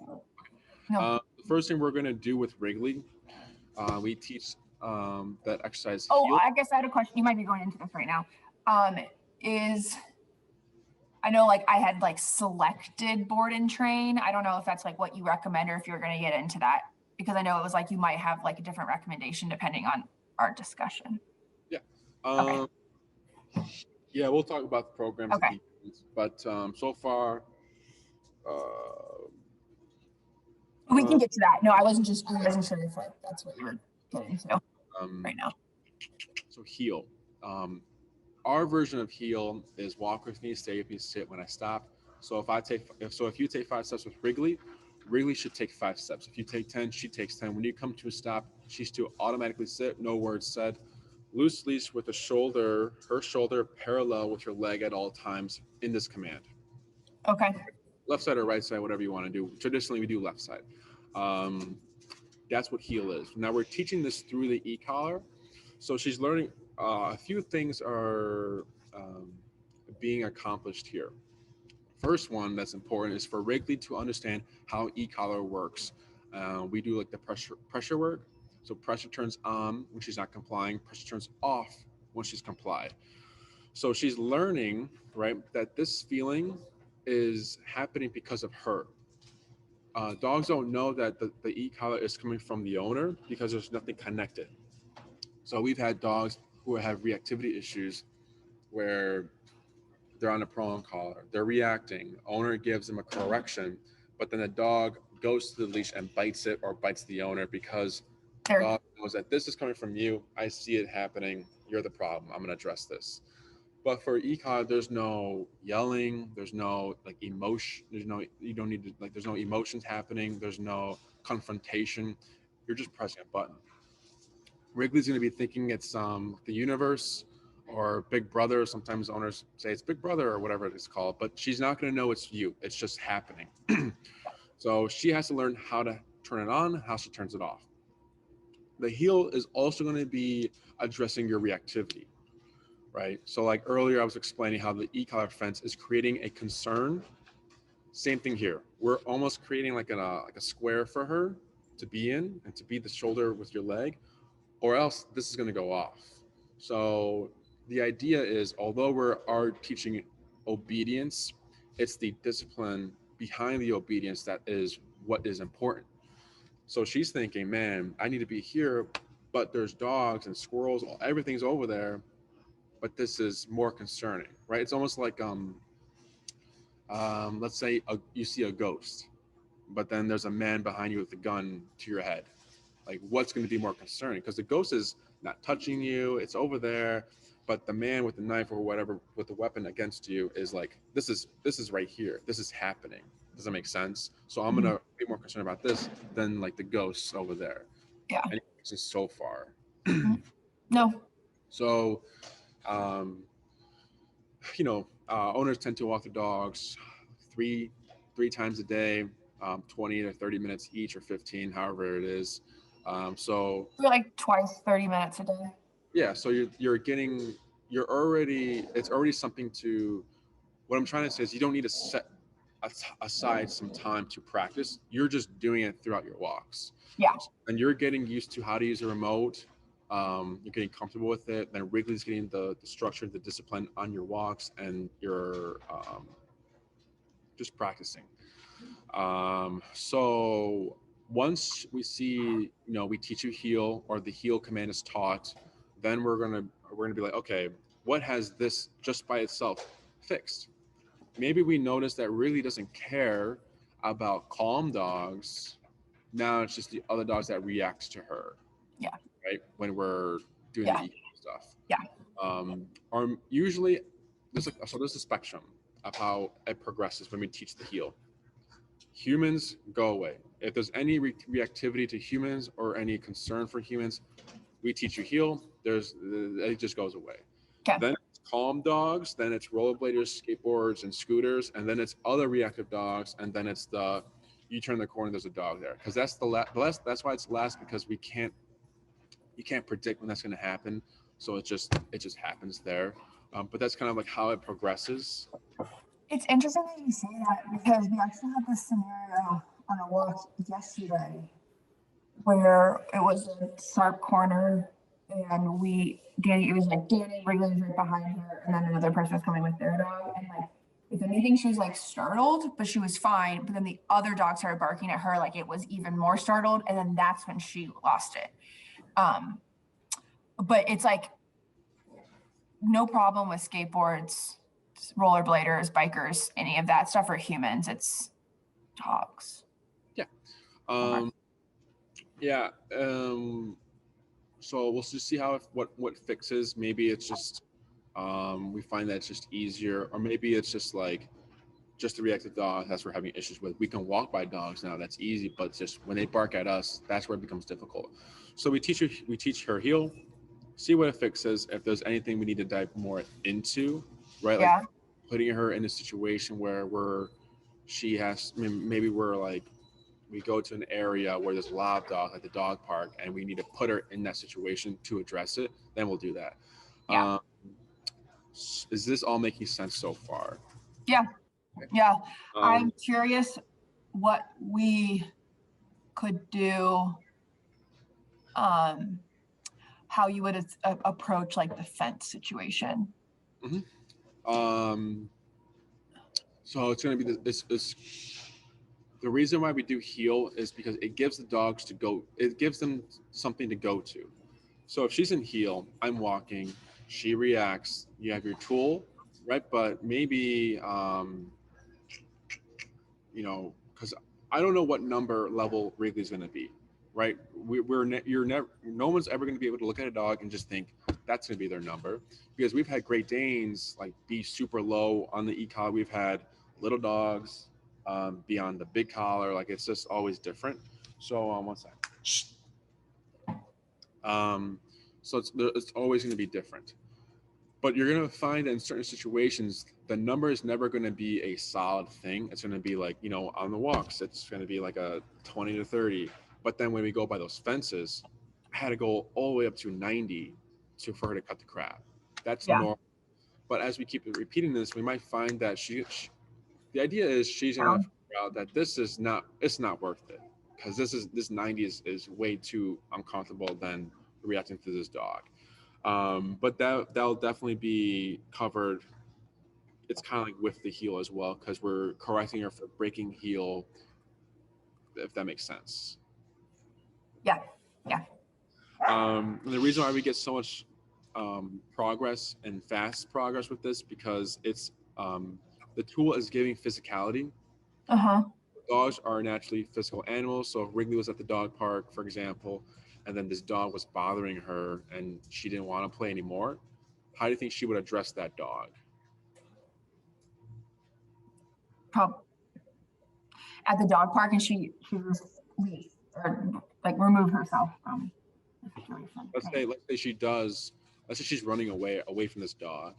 S2: The first thing we're going to do with Wrigley, we teach that exercise.
S1: Oh,
S2: heel.
S1: I guess I had a question. You might be going into this right now. I know like I had like selected board and train. I don't know if that's like what you recommend or if you're going to get into that, because I know it was like you might have like a different recommendation depending on our discussion.
S2: Yeah.
S1: Okay.
S2: Yeah, we'll talk about the programs.
S1: Okay.
S2: But so far,
S1: we can get to that. No, I wasn't sure if that's what you were getting to right now.
S2: So heel. Our version of heel is walk with me, stay with me, sit when I stop. So if you take 5 steps with Wrigley should take 5 steps. If you take 10, she takes 10. When you come to a stop, she's to automatically sit, no words said. Loose leash with her shoulder parallel with your leg at all times in this command.
S1: Okay.
S2: Left side or right side, whatever you want to do. Traditionally, we do left side. That's what heel is. Now we're teaching this through the e-collar. So she's learning a few things are being accomplished here. First one that's important is for Wrigley to understand how e-collar works. We do like the pressure work. So pressure turns on when she's not complying. Pressure turns off when she's complied. So she's learning, right, that this feeling is happening because of her. Dogs don't know that the e-collar is coming from the owner because there's nothing connected. So we've had dogs who have reactivity issues where they're on a prong collar, they're reacting, owner gives them a correction, but then the dog goes to the leash and bites it or bites the owner because the dog knows that this is coming from you. I see it happening. You're the problem. I'm going to address this. But for e-collar, there's no yelling. There's no like emotion. You don't need to like, there's no emotions happening. There's no confrontation. You're just pressing a button. Wrigley's going to be thinking it's the universe or Big Brother. Sometimes owners say it's Big Brother or whatever it's called, but she's not going to know it's you. It's just happening. So she has to learn how to turn it on, how she turns it off. The heel is also going to be addressing your reactivity. right? So like earlier, I was explaining how the e-collar fence is creating a concern. Same thing here. We're almost creating like a square for her to be in and to be the shoulder with your leg, or else this is going to go off. So the idea is, although are teaching obedience, it's the discipline behind the obedience that is what is important. So she's thinking, man, I need to be here, but there's dogs and squirrels, everything's over there, but this is more concerning, right? It's almost like let's say you see a ghost, but then there's a man behind you with a gun to your head. Like, what's going to be more concerning? Because the ghost is not touching you, it's over there, but the man with the knife or whatever with the weapon against you is like, this is right here, this is happening. Does that make sense? So I'm gonna be more concerned about this than like the ghosts over there.
S1: Yeah.
S2: And it's just so far.
S1: No.
S2: So owners tend to walk the dogs three times a day, 20 to 30 minutes each, or 15, however it is. So
S1: We're like twice 30 minutes a day.
S2: yeah, so it's already something to, what I'm trying to say is you don't need to set aside some time to practice. You're just doing it throughout your walks.
S1: Yeah.
S2: And you're getting used to how to use a remote. You're getting comfortable with it. Then Wrigley's getting the structure, the discipline on your walks, and you're just practicing. So once we see, we teach you heel, or the heel command is taught, then we're gonna be like, okay, what has this just by itself fixed? Maybe we notice that Wrigley doesn't care about calm dogs. Now it's just the other dogs that react to her.
S1: Yeah.
S2: Right, when we're doing
S1: Yeah.
S2: the heel stuff.
S1: Yeah.
S2: Or usually there's a spectrum of how it progresses when we teach the heel. Humans go away. If there's any reactivity to humans or any concern for humans, we teach you heel. It just goes away.
S1: Okay.
S2: Then it's calm dogs. Then it's rollerbladers, skateboards, and scooters. And then it's other reactive dogs. And then it's you turn the corner, there's a dog there. Because that's the last. That's why it's last, because you can't predict when that's going to happen. So it just happens there. But that's kind of like how it progresses.
S1: It's interesting that you say that, because we actually had this scenario on a walk yesterday where it was a sharp corner, and it was like Danny, Wrigley was right behind her, and then another person was coming with their dog, and like, if anything, she was like startled, but she was fine. But then the other dog started barking at her, like it was even more startled, and then that's when she lost it. But it's like no problem with skateboards, rollerbladers, bikers, any of that stuff, or humans. It's dogs.
S2: Yeah. Yeah. So we'll just see what fixes. Maybe it's just we find that it's just easier, or maybe it's just like just the reactive dog that's we're having issues with. We can walk by dogs now, that's easy, but just when they bark at us, that's where it becomes difficult. So we teach her heel, see what it fixes. If there's anything we need to dive more into, right?
S1: Yeah.
S2: Like putting her in a situation where maybe we're like, we go to an area where there's a lot of dogs, like the dog park, and we need to put her in that situation to address it, then we'll do that.
S1: Yeah.
S2: Is this all making sense so far?
S1: Yeah. Yeah. I'm curious what we could do, how you would approach like the fence situation.
S2: So it's going to be the reason why we do heel is because it gives the dogs it gives them something to go to. So if she's in heel, I'm walking, she reacts, you have your tool, right? But maybe, because I don't know what number level Wrigley's going to be, right? No one's ever going to be able to look at a dog and just think that's going to be their number, because we've had Great Danes like be super low on the e-collar. We've had little dogs be on the big collar. Like it's just always different. So one second. So it's always going to be different. But you're going to find in certain situations, the number is never going to be a solid thing. It's going to be like, on the walks, it's going to be like a 20 to 30. But then when we go by those fences, I had to go all the way up to 90 for her to cut the crap. That's normal But as we keep repeating this, we might find that the idea is she's gonna figure out that it's not worth it, because this 90 is way too uncomfortable than reacting to this dog. But that'll definitely be covered. It's kind of like with the heel as well, because we're correcting her for breaking heel, if that makes sense.
S1: Yeah.
S2: The reason why we get so much progress and fast progress with this, because it's the tool is giving physicality. Dogs are naturally physical animals. So if Wrigley was at the dog park, for example, and then this dog was bothering her and she didn't want to play anymore, how do you think she would address that dog?
S1: At the dog park, and she was leave or like remove herself from the situation.
S2: Let's say she's running away from this dog,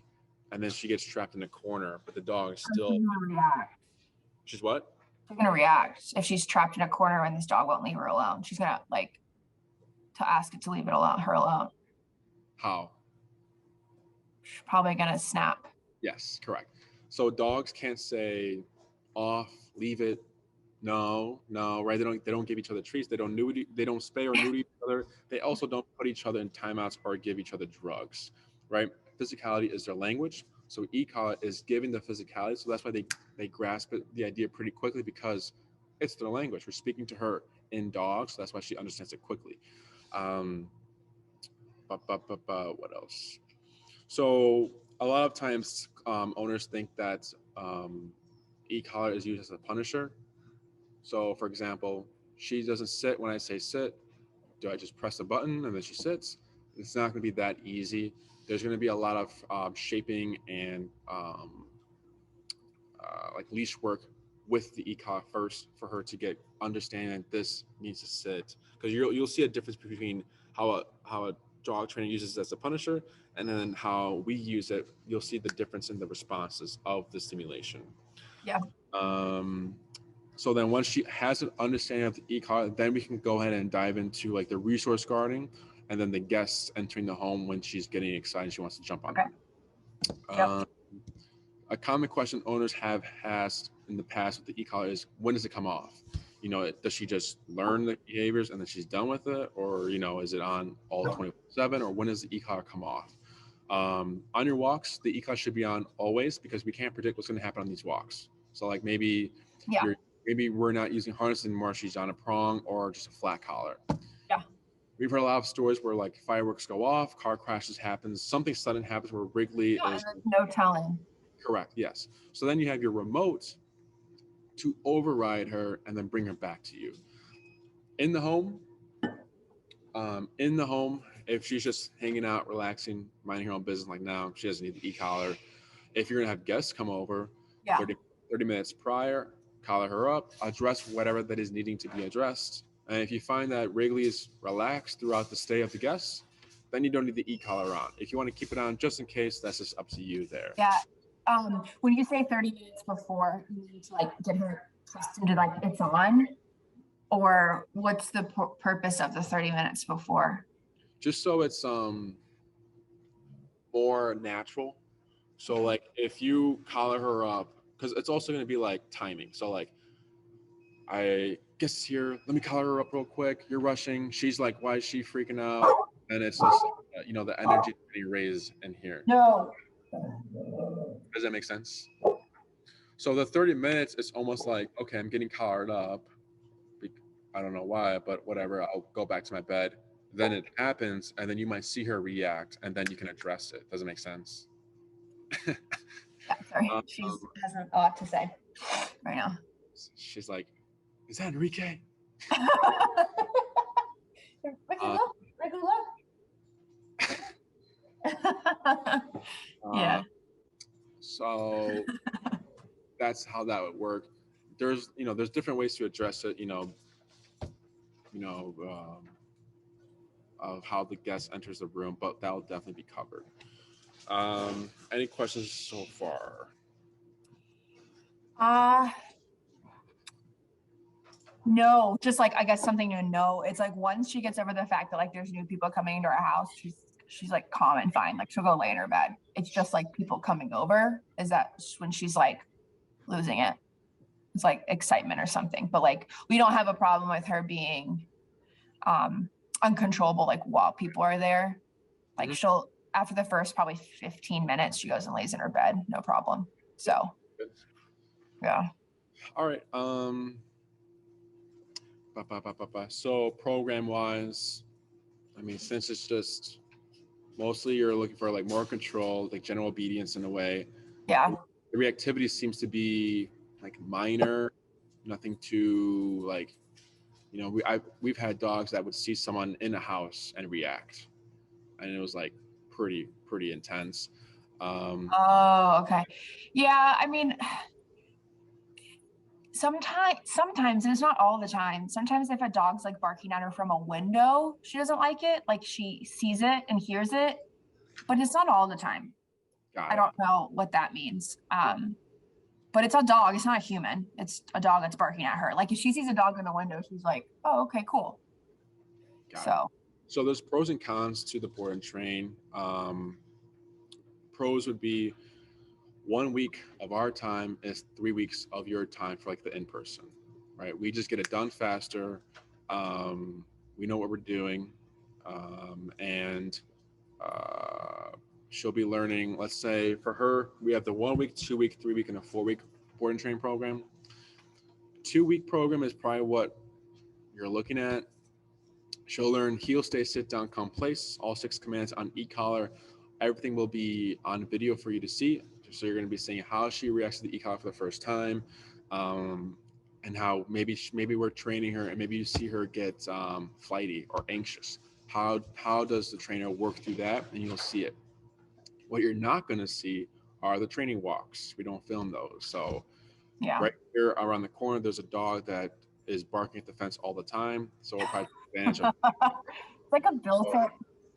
S2: and then she gets trapped in a corner, but the dog is still.
S1: She's gonna react.
S2: She's what?
S1: She's gonna react if she's trapped in a corner and this dog won't leave her alone. She's gonna to ask it to leave her alone.
S2: How?
S1: She's probably gonna snap.
S2: Yes, correct. So dogs can't say off, leave it, no, right? They don't give each other treats. They don't spay or neuter each other. They also don't put each other in timeouts or give each other drugs, right? Physicality is their language. So e-collar is giving the physicality. So that's why they grasp the idea pretty quickly, because it's their language. We're speaking to her in dogs. So that's why she understands it quickly. What else? So a lot of times owners think that e-collar is used as a punisher. So for example, she doesn't sit when I say sit. Do I just press a button and then she sits? It's not going to be that easy. There's going to be a lot of shaping and like leash work with the e-collar first for her to get understanding that this needs to sit. Because you'll see a difference between how a dog trainer uses it as a punisher and then how we use it. You'll see the difference in the responses of the stimulation.
S1: Yeah.
S2: So then once she has an understanding of the e-collar, then we can go ahead and dive into like the resource guarding and then the guests entering the home when she's getting excited, she wants to jump on.
S1: Yep.
S2: A common question owners have asked in the past with the e-collar is, when does it come off? Does she just learn the behaviors and then she's done with it? Or, is it on all 24/7, or when does the e-collar come off? On your walks, the e-collar should be on always, because we can't predict what's going to happen on these walks. So like maybe we're not using harnesses anymore. She's on a prong or just a flat collar.
S1: Yeah.
S2: We've heard a lot of stories where like fireworks go off, car crashes happens, something sudden happens where Wrigley is
S1: no telling.
S2: Correct. Yes. So then you have your remote to override her and then bring her back to you. In the home, if she's just hanging out, relaxing, minding her own business, like now, she doesn't need the e-collar. If you're gonna have guests come over, 30 minutes prior, collar her up, address whatever that is needing to be addressed. And if you find that Wrigley is relaxed throughout the stay of the guests, then you don't need the e-collar on. If you want to keep it on just in case, that's just up to you there.
S1: Yeah. When you say 30 minutes before, you need to get her trust into it's on, or what's the purpose of the 30 minutes before?
S2: Just so it's more natural. So if you collar her up, because it's also going to be timing. So I guess here, let me collar her up real quick. You're rushing. She's like, why is she freaking out? And it's just the energy is getting raised in here.
S1: No.
S2: Does that make sense? So the 30 minutes is almost like, okay, I'm getting collared up. I don't know why, but whatever. I'll go back to my bed. Then it happens, and then you might see her react, and then you can address it. Does it make sense?
S1: Yeah, sorry. She has a lot to say right now.
S2: She's like, is that Enrique?
S1: Wrigley, look. Yeah.
S2: So that's how that would work. There's different ways to address it, of how the guest enters the room, but that will definitely be covered. Any questions so far?
S1: No, just I guess something to know. It's once she gets over the fact that there's new people coming into our house, she's like calm and fine. Like she'll go lay in her bed. It's just like people coming over is that when she's like losing it. It's like excitement or something. But like we don't have a problem with her being uncontrollable like while people are there. Like she'll after the first probably 15 minutes, she goes and lays in her bed, no problem. So yeah.
S2: All right. So program wise, I mean, since it's just mostly you're looking for like more control, like general obedience in a way.
S1: Yeah.
S2: The reactivity seems to be like minor, nothing too like, you know, we've had dogs that would see someone in a house and react, and it was like pretty intense.
S1: Oh, okay. Yeah, I mean, sometimes, and it's not all the time. Sometimes if a dog's like barking at her from a window, she doesn't like it. Like she sees it and hears it, but it's not all the time. I don't know what that means. But it's a dog. It's not a human. It's a dog that's barking at her. Like if she sees a dog in the window, she's like, "Oh, okay, cool."
S2: So there's pros and cons to the board and train. Pros would be 1 week of our time is 3 weeks of your time for like the in-person, right? We just get it done faster. We know what we're doing. And she'll be learning, let's say for her, we have the 1 week, 2 week, 3 week, and a 4 week board and train program. 2 week program is probably what you're looking at. She'll learn heel, stay, sit down, come, place, all 6 commands on e-collar. Everything will be on video for you to see. So you're going to be seeing how she reacts to the e-collar for the first time, and how maybe we're training her and maybe you see her get flighty or anxious. How does the trainer work through that? And you'll see it. What you're not going to see are the training walks. We don't film those. So right here around the corner, there's a dog that is barking at the fence all the time. So we'll probably take advantage of it.
S1: It's like a built-in.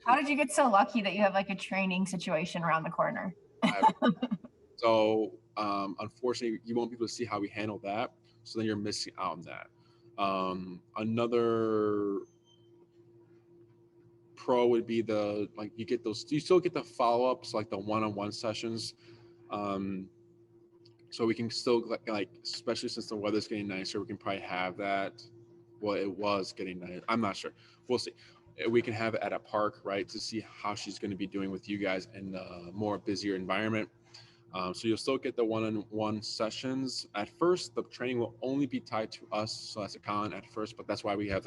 S1: How did you get so lucky that you have like a training situation around the corner?
S2: So unfortunately, you won't be able to see how we handle that. So then you're missing out on that. Another pro would be you still get the follow-ups, like the one-on-one sessions. So we can still like, especially since the weather's getting nicer, we can probably have that. Well, it was getting nice. I'm not sure. We'll see. We can have it at a park, right, to see how she's going to be doing with you guys in a more busier environment. So you'll still get the one-on-one sessions. At first, the training will only be tied to us, so that's a con at first, but that's why we have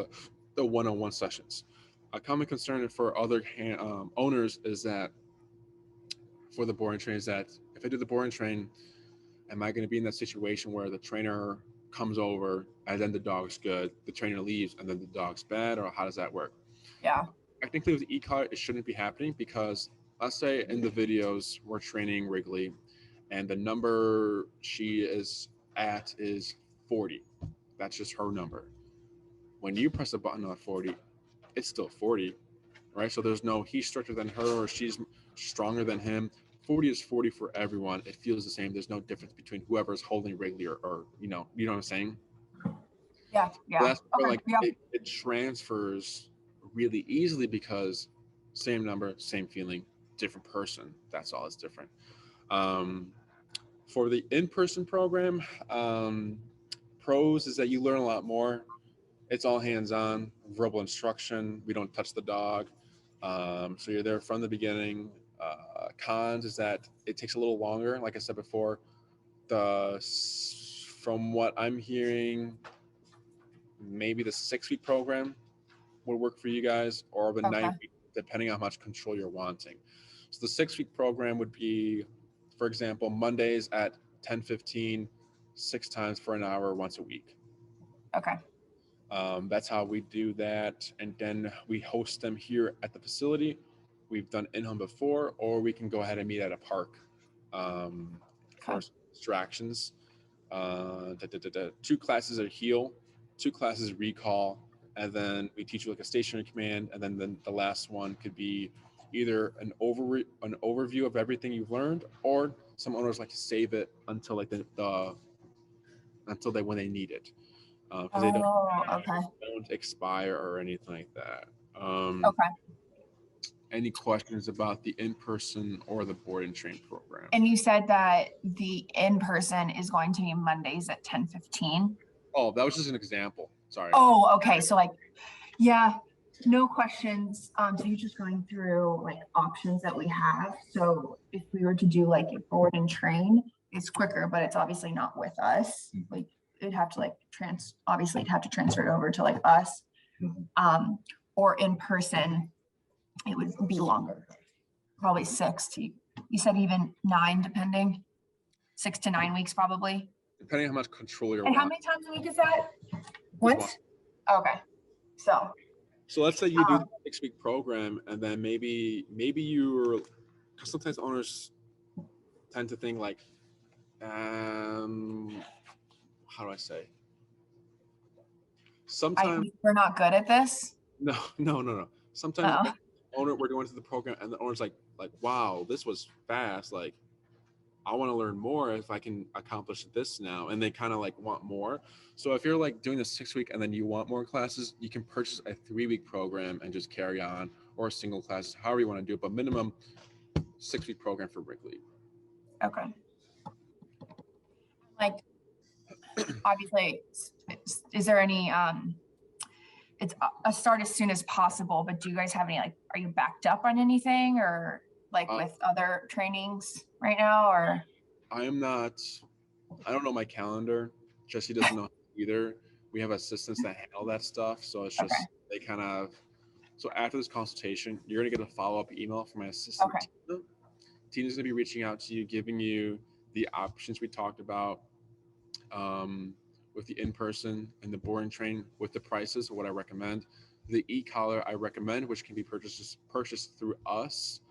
S2: the one-on-one sessions. A common concern for other owners is that for the board and train is that if I do the board and train, am I going to be in that situation where the trainer comes over and then the dog's good, the trainer leaves and then the dog's bad, or how does that work?
S1: Yeah.
S2: Technically with the e-collar, it shouldn't be happening because let's say in the videos we're training Wrigley and the number she is at is 40. That's just her number. When you press a button on 40, it's still 40, right? So there's no he's stricter than her or she's stronger than him. 40 is 40 for everyone. It feels the same. There's no difference between whoever's holding Wrigley or you know what I'm saying?
S1: Yeah.
S2: So that's where, it transfers really easily because same number, same feeling, different person. That's all. It's different. For the in-person program, pros is that you learn a lot more. It's all hands-on, verbal instruction. We don't touch the dog. So you're there from the beginning. Cons is that it takes a little longer. Like I said before, from what I'm hearing, maybe the 6-week program would work for you guys, or the 9-week, depending on how much control you're wanting. So the 6-week program would be, for example, Mondays at 10:15, 6 times for an hour, once a week.
S1: Okay.
S2: That's how we do that. And then we host them here at the facility. We've done in-home before, or we can go ahead and meet at a park for distractions. 2 classes are heel, 2 classes recall, and then we teach you like a stationary command. And then the last one could be either an overview of everything you've learned, or some owners like to save it until like when they need it. Because they don't expire or anything like that. any questions about the in-person or the board and train program.
S1: And you said that the in-person is going to be Mondays at 10:15.
S2: Oh, that was just an example. Sorry.
S1: Oh, okay. So like, yeah, no questions. So you're just going through like options that we have. So if we were to do like a board and train, it's quicker, but it's obviously not with us. Like it'd have to like obviously it'd have to transfer it over to like us. Or in person, it would be longer, probably 6 to, you said even 9, depending, 6 to 9 weeks probably.
S2: Depending on how much control you're
S1: And how
S2: wanting.
S1: many times a week is that? Once? Okay. So
S2: let's say you do the 6-week program, and then maybe you're, because sometimes owners tend to think like, how do I say? Sometimes
S1: we're not good at this.
S2: No. Sometimes owner, we're going through the program, and the owner's like, wow, this was fast. Like, I want to learn more if I can accomplish this now. And they kind of like want more. So if you're like doing a 6-week and then you want more classes, you can purchase a 3-week program and just carry on, or a single class, however you want to do it, but minimum 6-week program for Wrigley.
S1: Okay. Like, obviously, is there any, it's a start as soon as possible, but do you guys have any, like, are you backed up on anything, or like with other trainings right now, or?
S2: I don't know my calendar. Jesse doesn't know either. We have assistants that handle that stuff. So it's just, they kind of, so after this consultation, you're going to get a follow-up email from my assistant. Tina. Tina's going to be reaching out to you, giving you the options we talked about, with the in-person and the board and train, with the prices, what I recommend. The e-collar I recommend, which can be purchased through us.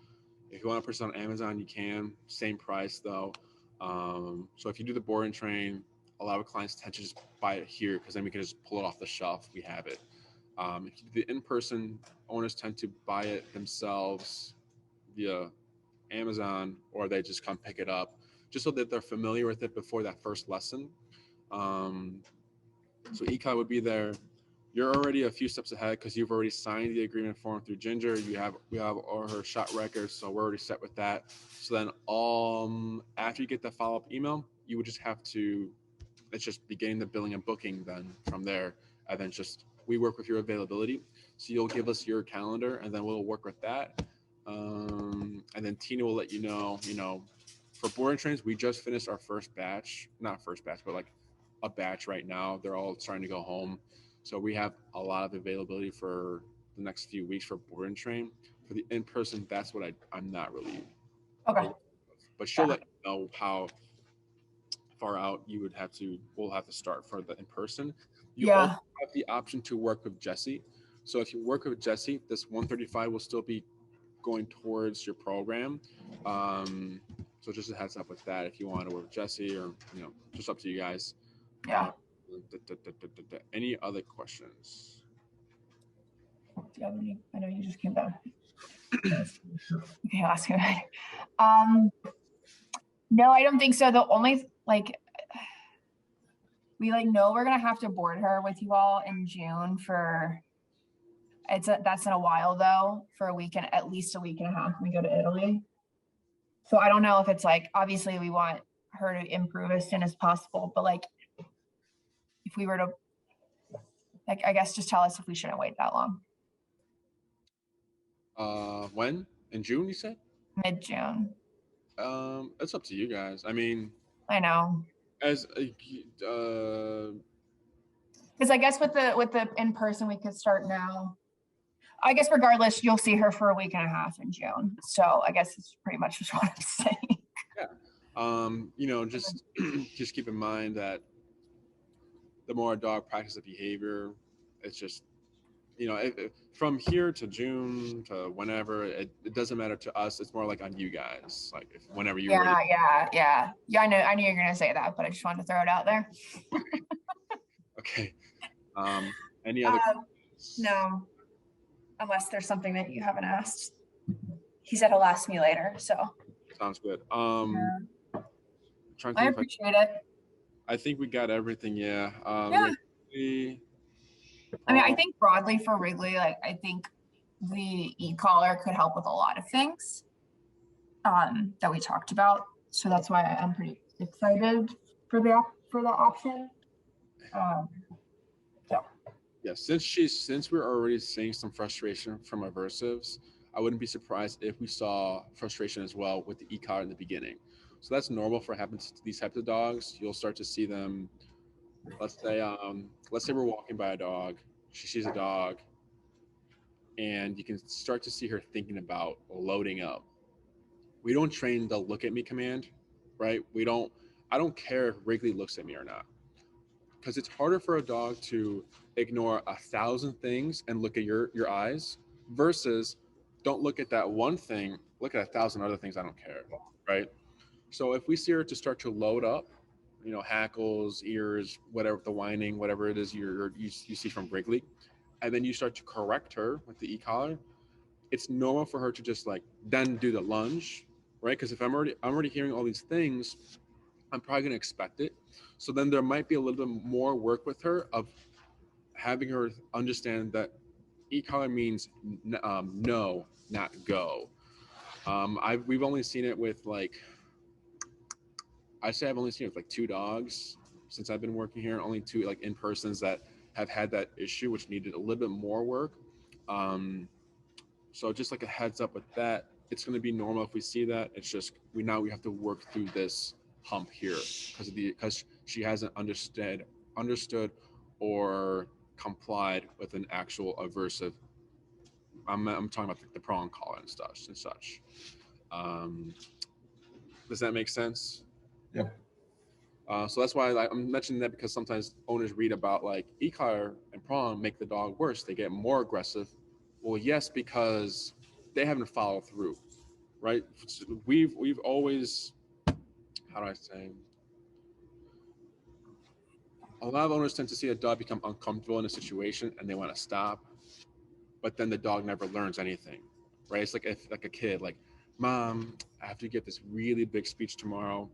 S2: If you want to purchase on Amazon, you can. Same price though. So if you do the board and train, a lot of clients tend to just buy it here, because then we can just pull it off the shelf. We have it. If you do the in-person, owners tend to buy it themselves via Amazon, or they just come pick it up, just so that they're familiar with it before that first lesson. So ECOT would be there. You're already a few steps ahead, because you've already signed the agreement form through Ginger. We have all her shot records, so we're already set with that. So then, after you get that follow-up email, you would just have to, it's just beginning the billing and booking then from there, and then just we work with your availability. So you'll give us your calendar, and then we'll work with that. And then Tina will let you know. For board and trains, we just finished our first batch, not first batch, but like a batch right now. They're all starting to go home. So we have a lot of availability for the next few weeks for board and train. For the in-person, that's what I'm not really.
S1: Okay.
S2: But she'll let you know how far out we'll have to start for the in-person. You also have the option to work with Jesse. So if you work with Jesse, this 135 will still be going towards your program. So just a heads up with that, if you want to work with Jesse, or just up to you guys. Any other questions?
S1: Do you have any? I know you just came back. Okay, I'll ask you. No, I don't think so. The only we know we're gonna have to board her with you all in June for. That's in a while though, for a week, and at least a week and a half. We go to Italy. So I don't know if it's obviously we want her to improve as soon as possible, but if we were to, I guess just tell us if we shouldn't wait that long.
S2: When? In June, you said?
S1: Mid-June.
S2: It's up to you guys. I mean,
S1: I know.
S2: As
S1: because I guess with the in-person, we could start now. I guess regardless, you'll see her for a week and a half in June. So I guess it's pretty much just what I'm saying.
S2: Yeah. Just keep in mind that the more a dog practices behavior, it's just, from here to June to whenever, it doesn't matter to us. It's more like on you guys. Whenever you.
S1: Yeah. I knew you're gonna say that, but I just wanted to throw it out there.
S2: Okay. Any other questions?
S1: No. Unless there's something that you haven't asked. He said he'll ask me later, so.
S2: Sounds good.
S1: I appreciate it.
S2: I think we got everything, yeah.
S1: I mean, I think broadly for Wrigley, I think the e-collar could help with a lot of things that we talked about. So that's why I'm pretty excited for the option.
S2: Yeah, since we're already seeing some frustration from aversives, I wouldn't be surprised if we saw frustration as well with the e-collar in the beginning. So that's normal for happens to these types of dogs. You'll start to see them. Let's say we're walking by a dog. She sees a dog, and you can start to see her thinking about loading up. We don't train the look at me command, right? I don't care if Wrigley looks at me or not, because it's harder for a dog to ignore 1,000 things and look at your eyes versus don't look at that one thing, look at 1,000 other things, I don't care, right? So if we see her to start to load up, hackles, ears, whatever, the whining, whatever it is you see from Wrigley, and then you start to correct her with the e-collar, it's normal for her to just then do the lunge, right? Because if I'm already hearing all these things, I'm probably going to expect it. So then there might be a little bit more work with her of having her understand that e-collar means no, not go. We've only seen it with I've only seen it with 2 dogs since I've been working here, only 2 in-persons that have had that issue, which needed a little bit more work. So just a heads up with that, it's going to be normal if we see that. It's just we have to work through this hump here because she hasn't understood or complied with an actual aversive. I'm talking about the prong collar and such. Does that make sense?
S3: Yeah.
S2: So that's why I'm mentioning that, because sometimes owners read about e-collar and prong make the dog worse. They get more aggressive. Well, yes, because they haven't followed through, right? We've always, how do I say? A lot of owners tend to see a dog become uncomfortable in a situation and they want to stop, but then the dog never learns anything, right? It's like a kid, Mom, I have to give this really big speech tomorrow,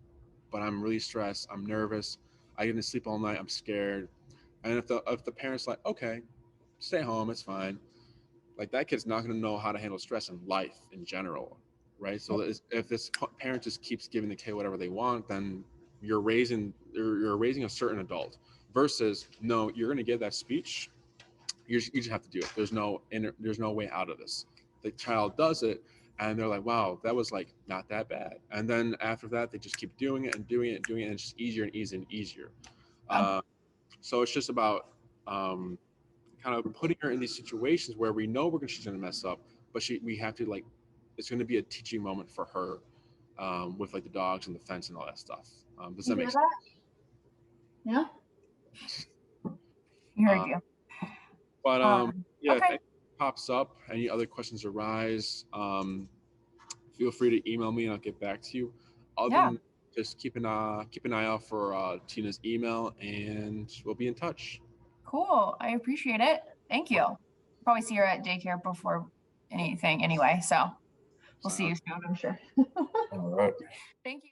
S2: but I'm really stressed. I'm nervous. I didn't sleep all night. I'm scared. And if the parent's okay, stay home, it's fine. That kid's not going to know how to handle stress in life in general, right? So if this parent just keeps giving the kid whatever they want, then you're raising a certain adult. Versus, no, you're going to give that speech. You just have to do it. There's no way out of this. The child does it, and they're wow, that was not that bad. And then after that, they just keep doing it and doing it and doing it, and it's just easier and easier and easier. So it's just about kind of putting her in these situations where we know she's going to mess up, but we have to it's going to be a teaching moment for her with the dogs and the fence and all that stuff. Does that make sense?
S1: Yeah. You heard you.
S2: But yeah,
S1: okay.
S2: if anything pops up, any other questions arise, feel free to email me and I'll get back to you. Other than just keep an eye out for Tina's email, and we'll be in touch.
S1: Cool. I appreciate it. Thank you. Probably see her at daycare before anything anyway. So we'll see you soon, I'm sure.
S3: All right.
S1: Thank you.